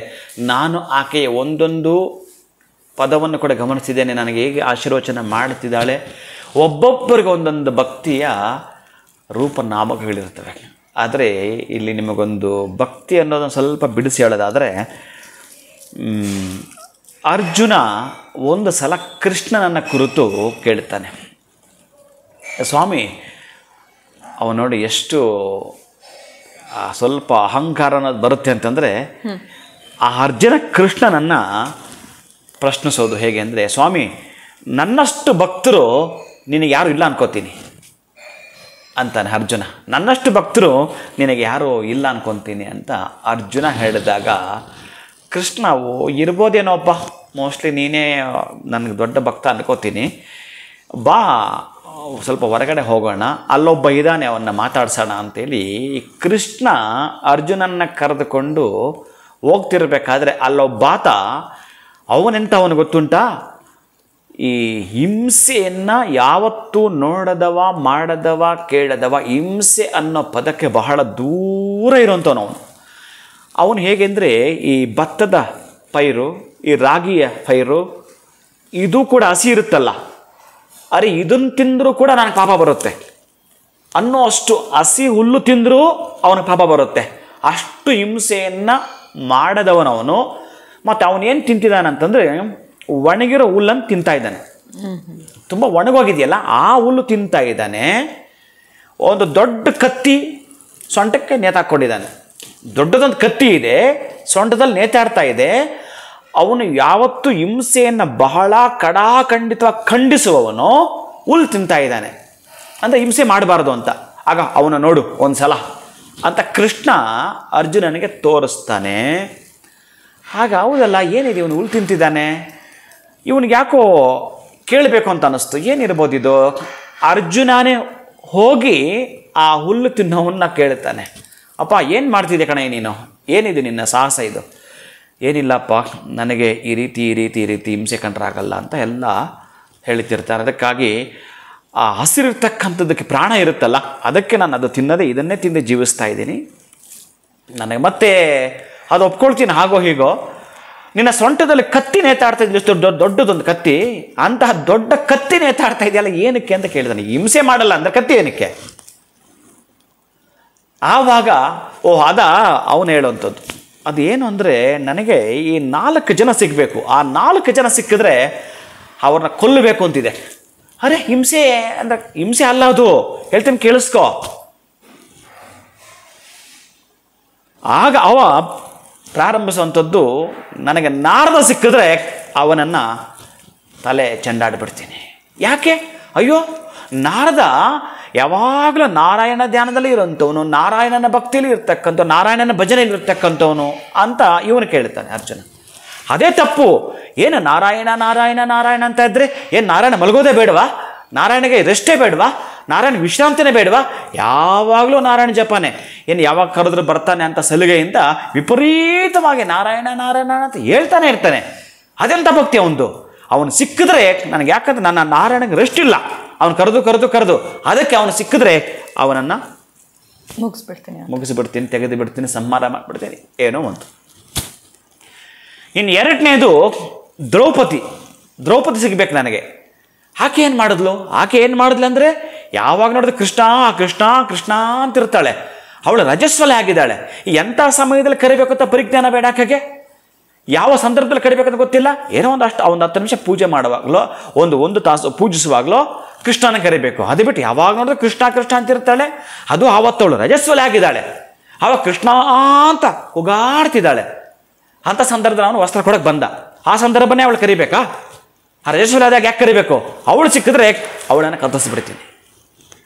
ನಾನು ಆಕೆಯ ಒಂದೊಂದು ಪದವನ್ನು ಕೂಡ ಗಮನಿಸಿದ್ದೇನೆ, ನನಗೆ ಹೇಗೆ ಆಶೀರ್ವಚನ ಮಾಡುತ್ತಿದ್ದಾಳೆ. ಒಬ್ಬೊಬ್ಬರಿಗೆ ಒಂದೊಂದು ಭಕ್ತಿಯ ರೂಪನಾಮಕಗಳಿರ್ತವೆ. ಆದರೆ ಇಲ್ಲಿ ನಿಮಗೊಂದು ಭಕ್ತಿ ಅನ್ನೋದನ್ನು ಸ್ವಲ್ಪ ಬಿಡಿಸಿ ಹೇಳೋದಾದರೆ, ಅರ್ಜುನ ಒಂದು ಸಲ ಕೃಷ್ಣನನ್ನು ಕುರಿತು ಕೇಳ್ತಾನೆ. ಸ್ವಾಮಿ, ಅವನು ನೋಡಿ ಎಷ್ಟು ಸ್ವಲ್ಪ ಅಹಂಕಾರ ಅನ್ನೋದು ಬರುತ್ತೆ ಅಂತಂದರೆ, ಆ ಅರ್ಜುನ ಕೃಷ್ಣನನ್ನು ಪ್ರಶ್ನಿಸೋದು ಹೇಗೆ ಅಂದರೆ, ಸ್ವಾಮಿ ನನ್ನಷ್ಟು ಭಕ್ತರು ನಿನಗೆ ಯಾರು ಇಲ್ಲ ಅನ್ಕೋತೀನಿ ಅಂತಾನೆ ಅರ್ಜುನ. ನನ್ನಷ್ಟು ಭಕ್ತರು ನಿನಗೆ ಯಾರು ಇಲ್ಲ ಅನ್ಕೊತೀನಿ ಅಂತ ಅರ್ಜುನ ಹೇಳಿದಾಗ, ಕೃಷ್ಣ ಇರ್ಬೋದೇನೋಪ್ಪ, ಮೋಸ್ಟ್ಲಿ ನೀನೇ ನನಗೆ ದೊಡ್ಡ ಭಕ್ತ ಅನ್ಕೋತೀನಿ, ಬಾ ಸ್ವಲ್ಪ ಹೊರಗಡೆ ಹೋಗೋಣ, ಅಲ್ಲೊಬ್ಬ ಇದ್ದಾನೆ, ಅವನ್ನ ಮಾತಾಡ್ಸೋಣ ಅಂತೇಳಿ ಕೃಷ್ಣ ಅರ್ಜುನನ್ನ ಕರೆದುಕೊಂಡು ಹೋಗ್ತಿರ್ಬೇಕಾದ್ರೆ ಅಲ್ಲೊಬ್ಬಾತ ಅವನೆಂಥವನು ಗೊತ್ತುಂಟಾ, ಈ ಹಿಂಸೆಯನ್ನು ಯಾವತ್ತೂ ನೋಡದವ, ಮಾಡದವ, ಕೇಳದವ, ಹಿಂಸೆ ಅನ್ನೋ ಪದಕ್ಕೆ ಬಹಳ ದೂರ ಇರೋಂಥವನು ಅವನು. ಹೇಗೆಂದರೆ ಈ ಭತ್ತದ ಪೈರು, ಈ ರಾಗಿಯ ಪೈರು, ಇದು ಕೂಡ ಹಸಿ ಇರುತ್ತಲ್ಲ, ಅರೆ ಇದನ್ನು ತಿಂದರೂ ಕೂಡ ನನಗೆ ಪಾಪ ಬರುತ್ತೆ ಅನ್ನೋ ಅಷ್ಟು ಹಸಿ ಹುಲ್ಲು ತಿಂದರೂ ಅವನಿಗೆ ಪಾಪ ಬರುತ್ತೆ, ಅಷ್ಟು ಹಿಂಸೆಯನ್ನು ಮಾಡದವನವನು. ಮತ್ತು ಅವನೇನು ತಿಂತಿದ್ದಾನಂತಂದರೆ ಒಣಗಿರೋ ಹುಲ್ಲನ್ನು ತಿಂತಾ ಇದ್ದಾನೆ. ತುಂಬ ಒಣಗೋಗಿದೆಯಲ್ಲ ಆ ಹುಲ್ಲು ತಿಂತಾ ಇದ್ದಾನೆ. ಒಂದು ದೊಡ್ಡ ಕತ್ತಿ ಸೊಂಟಕ್ಕೆ ನೇತಾಕೊಂಡಿದ್ದಾನೆ. ದೊಡ್ಡದೊಂದು ಕತ್ತಿ ಇದೆ, ಸೊಂಟದಲ್ಲಿ ನೇತಾಡ್ತಾ ಇದೆ. ಅವನು ಯಾವತ್ತು ಹಿಂಸೆಯನ್ನು ಬಹಳ ಕಡಾಖಂಡಿತವಾಗಿ ಖಂಡಿಸುವವನು ಹುಲ್ಲು ತಿಂತಾ ಇದ್ದಾನೆ, ಅಂದರೆ ಹಿಂಸೆ ಮಾಡಬಾರ್ದು ಅಂತ. ಆಗ ಅವನು ನೋಡು ಒಂದು ಸಲ ಅಂತ ಕೃಷ್ಣ ಅರ್ಜುನನಿಗೆ ತೋರಿಸ್ತಾನೆ. ಆಗ ಹೌದಲ್ಲ, ಏನಿದೆ ಇವನು ಹುಲ್ಲು ತಿಂತಿದ್ದಾನೆ, ಇವನಿಗೆ ಯಾಕೋ ಕೇಳಬೇಕು ಅಂತ ಅನ್ನಿಸ್ತು, ಏನಿರ್ಬೋದು ಇದು. ಅರ್ಜುನನೇ ಹೋಗಿ ಆ ಹುಲ್ಲು ತಿನ್ನೋವನ್ನ ಕೇಳ್ತಾನೆ, ಅಪ್ಪ ಏನು ಮಾಡ್ತಿದ್ದೆ ಕಣೆ ನೀನು, ಏನಿದೆ ನಿನ್ನ ಸಾಹಸ ಇದು. ಏನಿಲ್ಲಪ್ಪ, ನನಗೆ ಈ ರೀತಿ ಹಿಂಸೆ ಕಂಡ್ರಾಗಲ್ಲ ಅಂತ ಎಲ್ಲ ಹೇಳ್ತಿರ್ತಾರೆ. ಅದಕ್ಕಾಗಿ ಆ ಹಸಿರಿರ್ತಕ್ಕಂಥದ್ದಕ್ಕೆ ಪ್ರಾಣ ಇರುತ್ತಲ್ಲ, ಅದಕ್ಕೆ ನಾನು ಅದು ತಿನ್ನದೆ ಇದನ್ನೇ ತಿಂದು ಜೀವಿಸ್ತಾ ಇದ್ದೀನಿ. ನನಗೆ ಮತ್ತೆ ಅದು ಒಪ್ಕೊಳ್ತೀನಿ ಹಾಗೋ ಹೀಗೋ. ನಿನ್ನ ಸೊಂಟದಲ್ಲಿ ಕತ್ತಿ ನೇತಾಡ್ತಾ ಇದ್ದಿಷ್ಟು ದೊಡ್ಡದೊಂದು ಕತ್ತಿ, ಅಂತಹ ದೊಡ್ಡ ಕತ್ತಿ ನೇತಾಡ್ತಾ ಇದೆಯಲ್ಲ ಏನಕ್ಕೆ ಅಂತ ಕೇಳಿದಾನೆ. ಹಿಂಸೆ ಮಾಡಲ್ಲ ಅಂದರೆ ಕತ್ತಿ ಏನಕ್ಕೆ? ಆವಾಗ ಅದ ಅವನು ಹೇಳುವಂಥದ್ದು ಅದು ಏನು ಅಂದರೆ, ನನಗೆ ಈ 4 ಜನ ಸಿಗಬೇಕು, ಆ 4 ಜನ ಸಿಕ್ಕಿದ್ರೆ ಅವ್ರನ್ನ ಕೊಲ್ಲಬೇಕು ಅಂತಿದೆ. ಅರೆ ಹಿಂಸೆ ಅಂದ್ರೆ ಹಿಂಸೆ ಅಲ್ಲ ಅದು, ಹೇಳ್ತೀನಿ ಕೇಳಿಸ್ಕೊ. ಆಗ ಅವ ಪ್ರಾರಂಭಿಸುವಂಥದ್ದು, ನನಗೆ ನಾರದ ಸಿಕ್ಕಿದ್ರೆ ಅವನನ್ನು ತಲೆ ಚೆಂಡಾಡ್ಬಿಡ್ತೀನಿ. ಯಾಕೆ? ಅಯ್ಯೋ ನಾರದ ಯಾವಾಗಲೂ ನಾರಾಯಣ ಧ್ಯಾನದಲ್ಲಿ ಇರೋಂಥವನು, ನಾರಾಯಣನ ಭಕ್ತಿಯಲ್ಲಿ ಇರ್ತಕ್ಕಂಥ, ನಾರಾಯಣನ ಭಜನೆಯಲ್ಲಿ ಇರ್ತಕ್ಕಂಥವನು ಅಂತ ಇವನು ಕೇಳ್ತಾನೆ ಅರ್ಜುನ. ಅದೇ ತಪ್ಪು. ಏನು ನಾರಾಯಣ ನಾರಾಯಣ ನಾರಾಯಣ ಅಂತ ಇದ್ದರೆ ಏನು ನಾರಾಯಣ ಮಲಗೋದೇ ಬೇಡವಾ? ನಾರಾಯಣಗೆ ರೆಸ್ಟೇ ಬೇಡವಾ? ನಾರಾಯಣ ವಿಶ್ರಾಂತಿನೇ ಬೇಡವಾ? ಯಾವಾಗಲೂ ನಾರಾಯಣ ಜಪನೆ. ಏನು ಯಾವಾಗ ಕರೆದ್ರು ಬರ್ತಾನೆ ಅಂತ ಸಲಿಗೆಯಿಂದ ವಿಪರೀತವಾಗಿ ನಾರಾಯಣ ನಾರಾಯಣ ಅಂತ ಹೇಳ್ತಾನೆ ಇರ್ತಾನೆ. ಅದೆಂಥ ಭಕ್ತಿ ಅವನದು. ಅವನು ಸಿಕ್ಕಿದ್ರೆ ನನಗೆ, ಯಾಕಂದ್ರೆ ನನ್ನ ನಾರಾಯಣಗೆ ರೆಸ್ಟ್ ಇಲ್ಲ, ಅವನು ಕರೆದು ಅದಕ್ಕೆ ಅವನು ಸಿಕ್ಕಿದ್ರೆ ಅವನನ್ನು ಮುಗಿಸ್ಬಿಡ್ತೀನಿ, ತೆಗೆದು ಬಿಡ್ತೀನಿ, ಸಂಹಾರ ಮಾಡಿಬಿಡ್ತೀನಿ, ಏನೋ ಒಂದು. ಇನ್ನು ಎರಡನೇದು ದ್ರೌಪದಿ ಸಿಗ್ಬೇಕು ನನಗೆ. ಆಕೆ ಏನು ಮಾಡಿದ್ಲು? ಅಂದರೆ ಯಾವಾಗ ನೋಡಿದ್ರೆ ಕೃಷ್ಣ ಕೃಷ್ಣ ಕೃಷ್ಣ ಅಂತಿರ್ತಾಳೆ. ಅವಳು ರಜಸ್ವಲೆ ಆಗಿದ್ದಾಳೆ. ಎಂಥ ಸಮಯದಲ್ಲಿ ಕರಿಬೇಕು ಅಂತ ಪರಿಜ್ಞಾನ ಬೇಡ ಆಕೆಗೆ. ಯಾವ ಸಂದರ್ಭದಲ್ಲಿ ಕರಿಬೇಕಂತ ಗೊತ್ತಿಲ್ಲ. ಏನೋ ಒಂದು 10 ನಿಮಿಷ ಪೂಜೆ ಮಾಡುವಾಗಲೋ, ಒಂದು ತಾಸು ಪೂಜಿಸುವಾಗಲೋ ಕೃಷ್ಣನ ಕರಿಬೇಕು. ಅದು ಬಿಟ್ಟು ಯಾವಾಗ ನೋಡಿದ್ರೆ ಕೃಷ್ಣ ಕೃಷ್ಣ ಅಂತಿರ್ತಾಳೆ. ಅದು ಆವತ್ತವಳು ರಜಸ್ವಲೆ ಆಗಿದ್ದಾಳೆ. ಆವಾಗ ಕೃಷ್ಣ ಅಂತ ಉಗಾಡ್ತಿದ್ದಾಳೆ. ಅಂಥ ಸಂದರ್ಭದಲ್ಲಿ ಅವನು ವಸ್ತ್ರ ಕೊಡಕ್ಕೆ ಬಂದ. ಆ ಸಂದರ್ಭನೇ ಅವಳು ಕರಿಬೇಕಾ? ಆ ರಜಸ್ವಲೆ ಆದಾಗ ಯಾಕೆ ಕರಿಬೇಕು? ಅವಳು ಸಿಕ್ಕಿದ್ರೆ ಅವಳನ್ನು ಕತ್ತರಿಸ್ಬಿಡ್ತೀನಿ.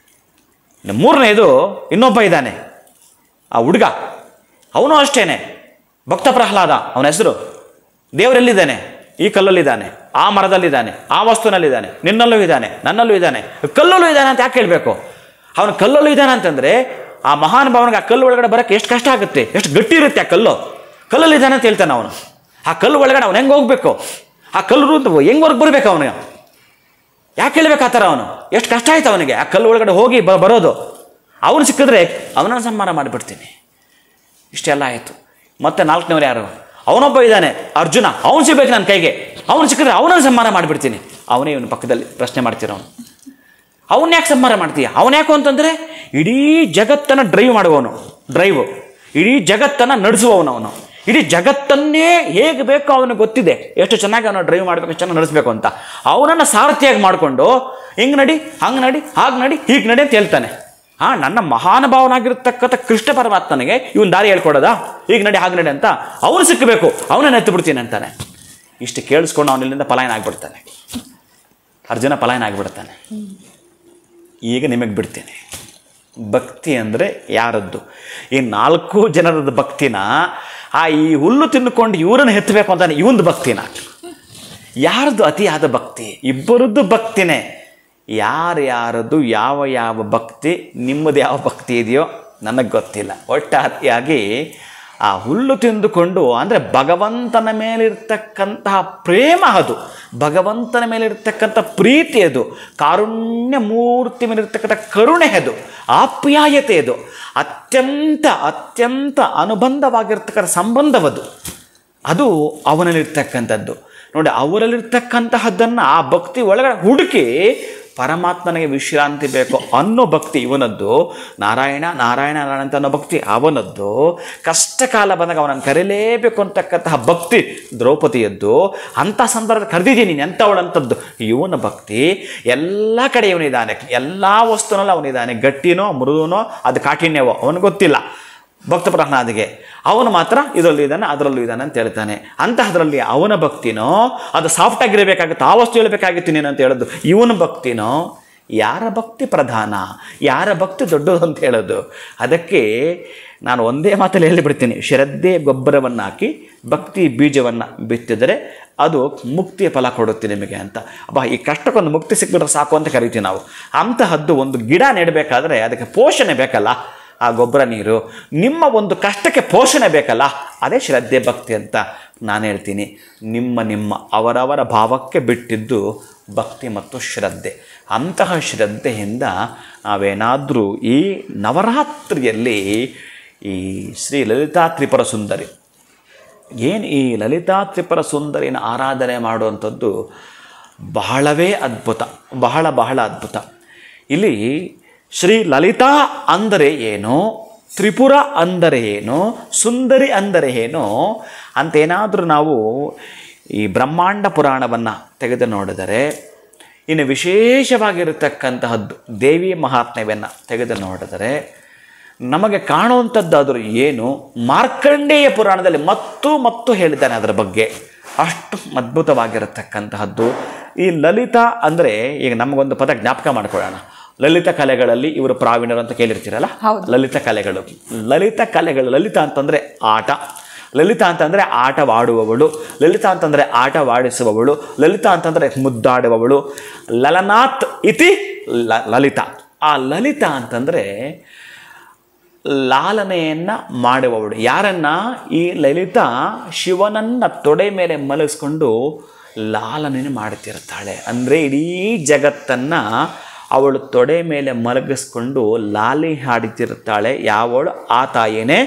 ಮೂರನೇದು ಇನ್ನೊಬ್ಬ ಇದ್ದಾನೆ, ಆ ಹುಡುಗ. ಅವನು ಅಷ್ಟೇನೆ ಭಕ್ತ ಪ್ರಹ್ಲಾದ ಅವನ ಹೆಸರು. ದೇವರೆಲ್ಲಿದ್ದಾನೆ? ಈ ಕಲ್ಲಲ್ಲಿದ್ದಾನೆ, ಆ ಮರದಲ್ಲಿದ್ದಾನೆ, ಆ ವಸ್ತುನಲ್ಲಿದ್ದಾನೆ, ನಿನ್ನಲ್ಲೂ ಇದ್ದಾನೆ, ನನ್ನಲ್ಲೂ ಇದ್ದಾನೆ, ಕಲ್ಲಲ್ಲೂ ಇದ್ದಾನೆ ಅಂತ ಯಾಕೆ ಹೇಳಬೇಕು? ಅವನು ಕಲ್ಲಲ್ಲೂ ಇದ್ದಾನೆ ಅಂತಂದರೆ ಆ ಮಹಾನುಭಾವನಿಗೆ ಆ ಕಲ್ಲು ಒಳಗಡೆ ಬರೋಕ್ಕೆ ಎಷ್ಟು ಕಷ್ಟ ಆಗುತ್ತೆ, ಎಷ್ಟು ಗಟ್ಟಿ ಇರುತ್ತೆ ಆ ಕಲ್ಲಲ್ಲಿ ಇದ್ದಾನೆ ಅಂತ ಹೇಳ್ತಾನೆ ಅವನು. ಆ ಕಲ್ಲು ಒಳಗಡೆ ಅವನು ಹೆಂಗೆ ಹೋಗ್ಬೇಕು? ಆ ಕಲ್ಲು ಹೆಂಗೆ ಹೊರಗೆ ಬರಬೇಕು ಅವನಿಗೆ? ಯಾಕೆ ಹೇಳ್ಬೇಕು ಆ ಥರ? ಅವನು ಎಷ್ಟು ಕಷ್ಟ ಆಯ್ತು ಅವನಿಗೆ ಆ ಕಲ್ಲು ಒಳಗಡೆ ಹೋಗಿ ಬರೋದು. ಅವನು ಸಿಕ್ಕಿದ್ರೆ ಅವನನ್ನು ಸಂಹಾರ ಮಾಡಿಬಿಡ್ತೀನಿ. ಇಷ್ಟೆಲ್ಲ ಆಯಿತು. ಮತ್ತೆ 4ನೇವರು ಯಾರು? ಅವನೊಬ್ಬ ಇದ್ದಾನೆ ಅರ್ಜುನ. ಅವನು ಸಿಗ್ಬೇಕು ನನ್ನ ಕೈಗೆ. ಅವನು ಸಿಕ್ಕಿದ್ರೆ ಅವನನ್ನು ಸಂಹಾರ ಮಾಡಿಬಿಡ್ತೀನಿ. ಅವನೇ ಇವನು ಪಕ್ಕದಲ್ಲಿ ಪ್ರಶ್ನೆ ಮಾಡ್ತಿರೋನು. ಅವನ್ನ ಯಾಕೆ ಸಂಹಾರ ಮಾಡ್ತೀಯ? ಅವನ್ಯಾಕು ಅಂತಂದರೆ ಇಡೀ ಜಗತ್ತನ್ನು ಡ್ರೈವ್ ಇಡೀ ಜಗತ್ತನ್ನು ನಡೆಸುವವನು. ಇಡೀ ಜಗತ್ತನ್ನೇ ಹೇಗೆ ಬೇಕೋ ಅವನಿಗೆ ಗೊತ್ತಿದೆ, ಎಷ್ಟು ಚೆನ್ನಾಗಿ ಅವನು ಡ್ರೈವ್ ಮಾಡಬೇಕು, ಎಷ್ಟು ಚೆನ್ನಾಗಿ ನಡೆಸಬೇಕು ಅಂತ. ಅವನನ್ನು ಸಾರಥಿಯಾಗಿ ಮಾಡಿಕೊಂಡು ಹಿಂಗೆ ನಡಿ, ಹಂಗೆ ನಡಿ, ಹಾಗೆ ನಡಿ, ಹೀಗೆ ನಡಿ ಅಂತ ಹೇಳ್ತಾನೆ. ನನ್ನ ಮಹಾನುಭಾವನಾಗಿರ್ತಕ್ಕಂಥ ಕೃಷ್ಣ ಪರಮಾತ್ಮನಿಗೆ ಇವನು ದಾರಿ ಹೇಳ್ಕೊಡೋದಾ? ಹೀಗೆ ನಡಿ, ಹಾಗೆ ನಡಿ ಅಂತ ಅವನು ಸಿಕ್ಕಬೇಕು, ಅವನನ್ನು ಎತ್ತು ಬಿಡ್ತೀನಿ ಅಂತಾನೆ. ಇಷ್ಟು ಕೇಳಿಸ್ಕೊಂಡು ಅವನಿಲ್ಲಿಂದ ಪಲಾಯನ ಆಗಿಬಿಡ್ತಾನೆ. ಅರ್ಜುನ ಪಲಾಯನ ಆಗಿಬಿಡ್ತಾನೆ. ಈಗ ನಿಮಗೆ ಬಿಡ್ತೀನಿ. ಭಕ್ತಿ ಅಂದರೆ ಯಾರದ್ದು? ಈ 4 ಜನರದ್ದು ಭಕ್ತಿನ, ಈ ಹುಲ್ಲು ತಿನ್ನುಕೊಂಡು ಇವರನ್ನು ಎತ್ತಬೇಕು ಅಂತಾನೆ ಇವಂದು ಭಕ್ತಿನ? ಯಾರದ್ದು ಅತಿಯಾದ ಭಕ್ತಿ? ಇಬ್ಬರದ್ದು ಭಕ್ತಿನೇ. ಯಾರ್ಯಾರದು ಯಾವ ಯಾವ ಭಕ್ತಿ, ನಿಮ್ಮದು ಯಾವ ಭಕ್ತಿ ಇದೆಯೋ ನನಗೆ ಗೊತ್ತಿಲ್ಲ. ಒಟ್ಟಾರೆಯಾಗಿ ಆ ಹುಲ್ಲು ತಿಂದುಕೊಂಡು, ಅಂದರೆ ಭಗವಂತನ ಮೇಲಿರ್ತಕ್ಕಂತಹ ಪ್ರೇಮ ಅದು, ಭಗವಂತನ ಮೇಲಿರ್ತಕ್ಕಂಥ ಪ್ರೀತಿ ಅದು, ಕಾರುಣ್ಯ ಮೂರ್ತಿ ಮೇಲಿರ್ತಕ್ಕಂಥ ಕರುಣೆ ಅದು, ಆಪ್ಯಾಯತೆ ಅದು, ಅತ್ಯಂತ ಅತ್ಯಂತ ಅನುಬಂಧವಾಗಿರ್ತಕ್ಕಂಥ ಸಂಬಂಧವದು. ಅದು ಅವನಲ್ಲಿರ್ತಕ್ಕಂಥದ್ದು ನೋಡಿ. ಅವರಲ್ಲಿರ್ತಕ್ಕಂತಹದ್ದನ್ನು ಆ ಭಕ್ತಿ ಒಳಗಡೆ ಹುಡುಕಿ ಪರಮಾತ್ಮನಿಗೆ ವಿಶ್ರಾಂತಿ ಬೇಕು ಅನ್ನೋ ಭಕ್ತಿ ಇವನದ್ದು. ನಾರಾಯಣ ನಾರಾಯಣ ನಾರಾಯಣ ಅಂತ ಅನ್ನೋ ಭಕ್ತಿ ಅವನದ್ದು. ಕಷ್ಟ ಕಾಲ ಬಂದಾಗ ಅವನನ್ನು ಕರೀಲೇಬೇಕು ಅಂತಕ್ಕಂತಹ ಭಕ್ತಿ ದ್ರೌಪದಿಯದ್ದು. ಅಂಥ ಸಂದರ್ಭದಲ್ಲಿ ಕರೆದಿದ್ದೀನಿ ಎಂಥವಳಂಥದ್ದು ಇವನ ಭಕ್ತಿ. ಎಲ್ಲ ಕಡೆ ಇವನಿದ್ದಾನೆ, ಎಲ್ಲ ವಸ್ತುನಲ್ಲೂ ಅವನಿದ್ದಾನೆ. ಗಟ್ಟಿನೋ ಮೃದುನೋ ಅದು ಕಾಠಿಣ್ಯವೋ ಅವನಿಗೆ ಗೊತ್ತಿಲ್ಲ. ಭಕ್ತ ಪ್ರಹ್ಲಾದಿಗೆ ಅವನು ಮಾತ್ರ ಇದರಲ್ಲೂ ಇದ್ದಾನೆ ಅದರಲ್ಲೂ ಇದ್ದಾನೆ ಅಂತ ಹೇಳ್ತಾನೆ. ಅಂತಹದ್ರಲ್ಲಿ ಅವನ ಭಕ್ತಿನೋ ಅದು ಸಾಫ್ಟ್ ಆಗಿರಬೇಕಾಗುತ್ತೆ, ಆ ವಸ್ತು ಹೇಳಬೇಕಾಗಿತ್ತು ನೀನು ಅಂತ ಹೇಳೋದು. ಇವನ ಭಕ್ತಿನೋ ಯಾರ ಭಕ್ತಿ ಪ್ರಧಾನ, ಯಾರ ಭಕ್ತಿ ದೊಡ್ಡದು ಅಂತ ಹೇಳೋದು. ಅದಕ್ಕೆ ನಾನು ಒಂದೇ ಮಾತಲ್ಲಿ ಹೇಳಿಬಿಡ್ತೀನಿ, ಶ್ರದ್ಧೆ ಗೊಬ್ಬರವನ್ನು ಹಾಕಿ ಭಕ್ತಿ ಬೀಜವನ್ನು ಬಿತ್ತಿದರೆ ಅದು ಮುಕ್ತಿಯ ಫಲ ಕೊಡುತ್ತೆ ನಿಮಗೆ ಅಂತ. ಈ ಕಷ್ಟಕ್ಕೊಂದು ಮುಕ್ತಿ ಸಿಕ್ಬಿಟ್ರೆ ಸಾಕು ಅಂತ ಕರಿತೀವಿ ನಾವು. ಅಂತಹದ್ದು ಒಂದು ಗಿಡ ನೆಡಬೇಕಾದ್ರೆ ಅದಕ್ಕೆ ಪೋಷಣೆ ಬೇಕಲ್ಲ, ಆ ಗೊಬ್ಬರ ನೀರು. ನಿಮ್ಮ ಒಂದು ಕಷ್ಟಕ್ಕೆ ಪೋಷಣೆ ಬೇಕಲ್ಲ, ಅದೇ ಶ್ರದ್ಧೆ ಭಕ್ತಿ ಅಂತ ನಾನು ಹೇಳ್ತೀನಿ. ನಿಮ್ಮ ಅವರವರ ಭಾವಕ್ಕೆ ಬಿಟ್ಟಿದ್ದು ಭಕ್ತಿ ಮತ್ತು ಶ್ರದ್ಧೆ. ಅಂತಹ ಶ್ರದ್ಧೆಯಿಂದ ನಾವೇನಾದರೂ ಈ ನವರಾತ್ರಿಯಲ್ಲಿ ಈ ಶ್ರೀ ಲಲಿತಾ ತ್ರಿಪುರ ಸುಂದರಿ, ಏನು ಈ ಲಲಿತಾ ತ್ರಿಪುರ ಸುಂದರಿನ ಆರಾಧನೆ ಮಾಡುವಂಥದ್ದು ಬಹಳವೇ ಅದ್ಭುತ, ಬಹಳ ಬಹಳ ಅದ್ಭುತ. ಇಲ್ಲಿ ಶ್ರೀ ಲಲಿತಾ ಅಂದರೆ ಏನು, ತ್ರಿಪುರ ಅಂದರೆ ಏನು, ಸುಂದರಿ ಅಂದರೆ ಏನು ಅಂತೇನಾದರೂ ನಾವು ಈ ಬ್ರಹ್ಮಾಂಡ ಪುರಾಣವನ್ನು ತೆಗೆದು ನೋಡಿದರೆ, ಇನ್ನು ವಿಶೇಷವಾಗಿರತಕ್ಕಂತಹದ್ದು ದೇವಿ ಮಹಾತ್ಮ್ಯವನ್ನು ತೆಗೆದು ನೋಡಿದರೆ ನಮಗೆ ಕಾಣುವಂಥದ್ದಾದರೂ ಏನು, ಮಾರ್ಕಂಡೇಯ ಪುರಾಣದಲ್ಲಿ ಮತ್ತು ಹೇಳಿದ್ದಾನೆ ಅದರ ಬಗ್ಗೆ. ಅಷ್ಟು ಅದ್ಭುತವಾಗಿರತಕ್ಕಂತಹದ್ದು ಈ ಲಲಿತಾ ಅಂದರೆ. ಈಗ ನಮಗೊಂದು ಪದ ಜ್ಞಾಪಕ ಮಾಡ್ಕೊಳ್ಳೋಣ. ಲಲಿತ ಕಲೆಗಳಲ್ಲಿ ಇವರು ಪ್ರಾವೀಣ್ಯರು ಅಂತ ಕೇಳಿರ್ತೀರಲ್ಲ, ಲಲಿತ ಕಲೆಗಳು. ಲಲಿತ ಅಂತಂದರೆ ಆಟ, ಲಲಿತ ಅಂತಂದರೆ ಆಟವಾಡುವವಳು, ಲಲಿತ ಅಂತಂದರೆ ಆಟವಾಡಿಸುವವಳು, ಲಲಿತ ಅಂತಂದರೆ ಮುದ್ದಾಡುವವಳು. ಲಲನಾಥ್ ಇತಿ ಲಲಿತ. ಆ ಲಲಿತ ಅಂತಂದರೆ ಲಾಲನೆಯನ್ನು ಮಾಡುವವಳು. ಯಾರನ್ನ? ಈ ಲಲಿತ ಶಿವನನ್ನು ತೊಡೆ ಮೇಲೆ ಮಲಗಿಸ್ಕೊಂಡು ಲಾಲನೆಯನ್ನು ಮಾಡ್ತಿರ್ತಾಳೆ. ಅಂದರೆ ಇಡೀ ಜಗತ್ತನ್ನು ಅವಳು ತೊಡೆ ಮೇಲೆ ಮಲಗಿಸ್ಕೊಂಡು ಲಾಲಿ ಹಾಡುತ್ತಿರ್ತಾಳೆ. ಯಾವಳು? ಆ ತಾಯಿನೇ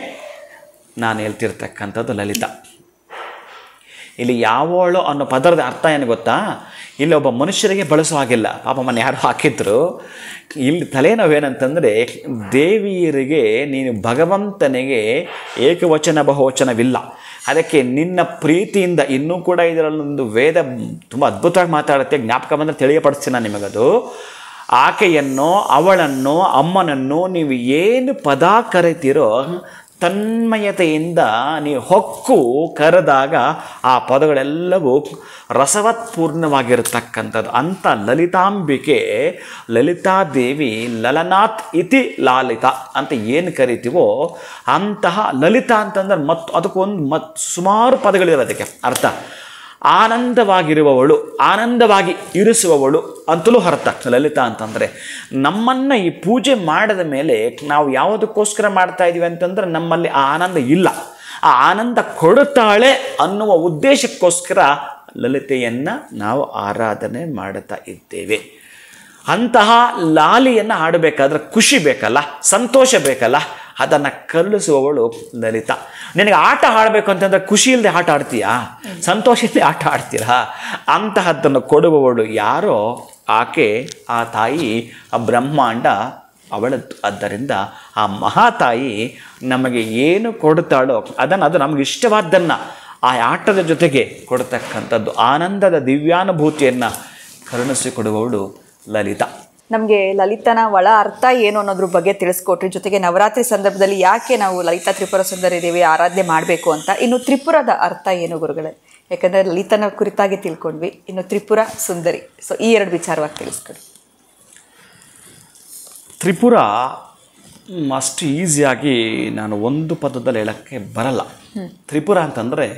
ನಾನು ಹೇಳ್ತಿರ್ತಕ್ಕಂಥದ್ದು ಲಲಿತ. ಇಲ್ಲಿ ಯಾವಳು ಅನ್ನೋ ಪದರದ ಅರ್ಥ ಏನು ಗೊತ್ತಾ? ಇಲ್ಲಿ ಒಬ್ಬ ಮನುಷ್ಯರಿಗೆ ಬಳಸೋ ಹಾಗಿಲ್ಲ. ಪಾಪ ಮನೆ ಯಾರು ಹಾಕಿದ್ರು. ಇಲ್ಲಿ ತಲೆನೋವೇನಂತಂದರೆ, ದೇವಿಯರಿಗೆ ನೀನು ಭಗವಂತನಿಗೆ ಏಕವಚನ ಬಹುವಚನವಿಲ್ಲ. ಅದಕ್ಕೆ ನಿನ್ನ ಪ್ರೀತಿಯಿಂದ ಇನ್ನೂ ಕೂಡ ಇದರಲ್ಲೊಂದು ವೇದ ತುಂಬ ಅದ್ಭುತವಾಗಿ ಮಾತಾಡುತ್ತೆ. ಜ್ಞಾಪಕ ಬಂದರೆ ತಿಳಿಯಪಡಿಸ್ತೀನಿ ನಾನು ನಿಮಗದು. ಆಕೆಯನ್ನು, ಅವಳನ್ನು, ಅಮ್ಮನನ್ನು ನೀವು ಏನು ಪದ ಕರಿತೀರೋ ತನ್ಮಯತೆಯಿಂದ ನೀವು ಹೊಕ್ಕು ಕರೆದಾಗ ಆ ಪದಗಳೆಲ್ಲವೂ ರಸವತ್ಪೂರ್ಣವಾಗಿರತಕ್ಕಂಥದ್ದು. ಅಂಥ ಲಲಿತಾಂಬಿಕೆ, ಲಲಿತಾದೇವಿ, ಲಲನಾಥ್ ಇತಿ ಲಾಲಿತ ಅಂತ ಏನು ಕರಿತೀವೋ ಅಂತಹ ಲಲಿತ ಅಂತಂದ್ರೆ ಅದಕ್ಕೊಂದು ಸುಮಾರು ಪದಗಳಿವೆ ಅದಕ್ಕೆ ಅರ್ಥ. ಆನಂದವಾಗಿರುವವಳು, ಆನಂದವಾಗಿ ಇರಿಸುವವಳು ಅಂತಲೂ ಅರ್ಥ ಲಲಿತ ಅಂತಂದರೆ. ನಮ್ಮನ್ನು ಈ ಪೂಜೆ ಮಾಡಿದ ಮೇಲೆ ನಾವು ಯಾವುದಕ್ಕೋಸ್ಕರ ಮಾಡ್ತಾ ಇದ್ದೀವಿ ಅಂತಂದ್ರೆ ನಮ್ಮಲ್ಲಿ ಆ ಆನಂದ ಇಲ್ಲ, ಆ ಆನಂದ ಕೊಡುತ್ತಾಳೆ ಅನ್ನುವ ಉದ್ದೇಶಕ್ಕೋಸ್ಕರ ಲಲಿತೆಯನ್ನು ನಾವು ಆರಾಧನೆ ಮಾಡುತ್ತಾ ಇದ್ದೇವೆ. ಅಂತಹ ಲಾಲಿಯನ್ನು ಹಾಡಬೇಕಾದ್ರೆ ಖುಷಿ ಬೇಕಲ್ಲ, ಸಂತೋಷ ಬೇಕಲ್ಲ, ಅದನ್ನು ಕಲಿಸುವವಳು ಲಲಿತ. ನಿನಗೆ ಆಟ ಆಡಬೇಕು ಅಂತಂದರೆ ಖುಷಿ ಇಲ್ಲದೆ ಆಟ ಆಡ್ತೀಯಾ? ಸಂತೋಷ ಇಲ್ಲದೆ ಆಟ ಆಡ್ತೀರಾ? ಅಂತಹದ್ದನ್ನು ಕೊಡುವವಳು ಯಾರೋ ಆಕೆ, ಆ ತಾಯಿ, ಆ ಬ್ರಹ್ಮಾಂಡ ಅವಳದ್ದು. ಆದ್ದರಿಂದ ಆ ಮಹಾತಾಯಿ ನಮಗೆ ಏನು ಕೊಡುತ್ತಾಳೋ ಅದು ನಮಗೆ ಇಷ್ಟವಾದ್ದನ್ನು ಆ ಆಟದ ಜೊತೆಗೆ ಕೊಡ್ತಕ್ಕಂಥದ್ದು. ಆನಂದದ ದಿವ್ಯಾನುಭೂತಿಯನ್ನು ಕರುಣಿಸಿಕೊಡುವವಳು ಲಲಿತ. ನಮಗೆ ಲಲಿತನ ಒಳ ಅರ್ಥ ಏನು ಅನ್ನೋದ್ರ ಬಗ್ಗೆ ತಿಳಿಸ್ಕೊಟ್ರಿ. ಜೊತೆಗೆ ನವರಾತ್ರಿ ಸಂದರ್ಭದಲ್ಲಿ ಯಾಕೆ ನಾವು ಲಲಿತಾ ತ್ರಿಪುರ ಸುಂದರಿ ದೇವಿ ಆರಾಧನೆ ಮಾಡಬೇಕು ಅಂತ. ಇನ್ನು ತ್ರಿಪುರದ ಅರ್ಥ ಏನು ಗುರುಗಳೇ? ಯಾಕಂದರೆ ಲಲಿತನ ಕುರಿತಾಗಿ ತಿಳ್ಕೊಂಡ್ವಿ, ಇನ್ನು ತ್ರಿಪುರ ಸುಂದರಿ, ಸೊ ಈ ಎರಡು ವಿಚಾರವಾಗಿ ತಿಳಿಸ್ಕೊಡಿ. ತ್ರಿಪುರ ಅಷ್ಟು ಈಸಿಯಾಗಿ ನಾನು ಒಂದು ಪದದಲ್ಲಿ ಹೇಳೋಕ್ಕೆ ಬರಲ್ಲ. ತ್ರಿಪುರ ಅಂತಂದರೆ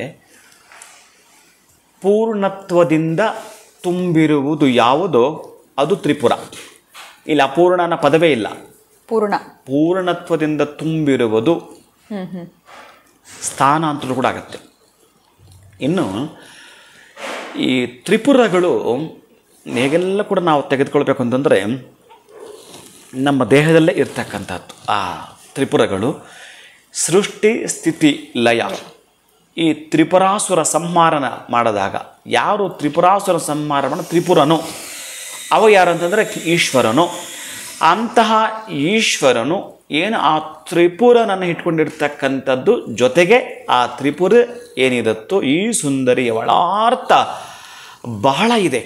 ಪೂರ್ಣತ್ವದಿಂದ ತುಂಬಿರುವುದು ಯಾವುದೋ ಅದು ತ್ರಿಪುರ. ಇಲ್ಲಿ ಅಪೂರ್ಣನ ಪದವೇ ಇಲ್ಲ, ಪೂರ್ಣತ್ವದಿಂದ ತುಂಬಿರುವುದು ಸ್ಥಾನ ಅಂತಲೂ ಕೂಡ ಆಗತ್ತೆ. ಇನ್ನು ಈ ತ್ರಿಪುರಗಳು ಹೇಗೆಲ್ಲ ಕೂಡ ನಾವು ತೆಗೆದುಕೊಳ್ಬೇಕು ಅಂತಂದರೆ ನಮ್ಮ ದೇಹದಲ್ಲೇ ಇರ್ತಕ್ಕಂಥದ್ದು. ಆ ತ್ರಿಪುರಗಳು ಸೃಷ್ಟಿ ಸ್ಥಿತಿ ಲಯ. ಈ ತ್ರಿಪುರಾಸುರ ಸಂಹಾರನ ಮಾಡಿದಾಗ ಯಾರು ತ್ರಿಪುರಾಸುರ ಸಂಹಾರವನ್ನು ತ್ರಿಪುರನು ಅವ ಯಾರಂತಂದರೆ ಈಶ್ವರನು. ಅಂತಹ ಈಶ್ವರನು ಏನು ಆ ತ್ರಿಪುರನನ್ನು ಇಟ್ಕೊಂಡಿರ್ತಕ್ಕಂಥದ್ದು, ಜೊತೆಗೆ ಆ ತ್ರಿಪುರ ಏನಿರುತ್ತೋ ಈ ಸುಂದರಿಯವಳ ಅರ್ಥ ಬಹಳ ಇದೆ.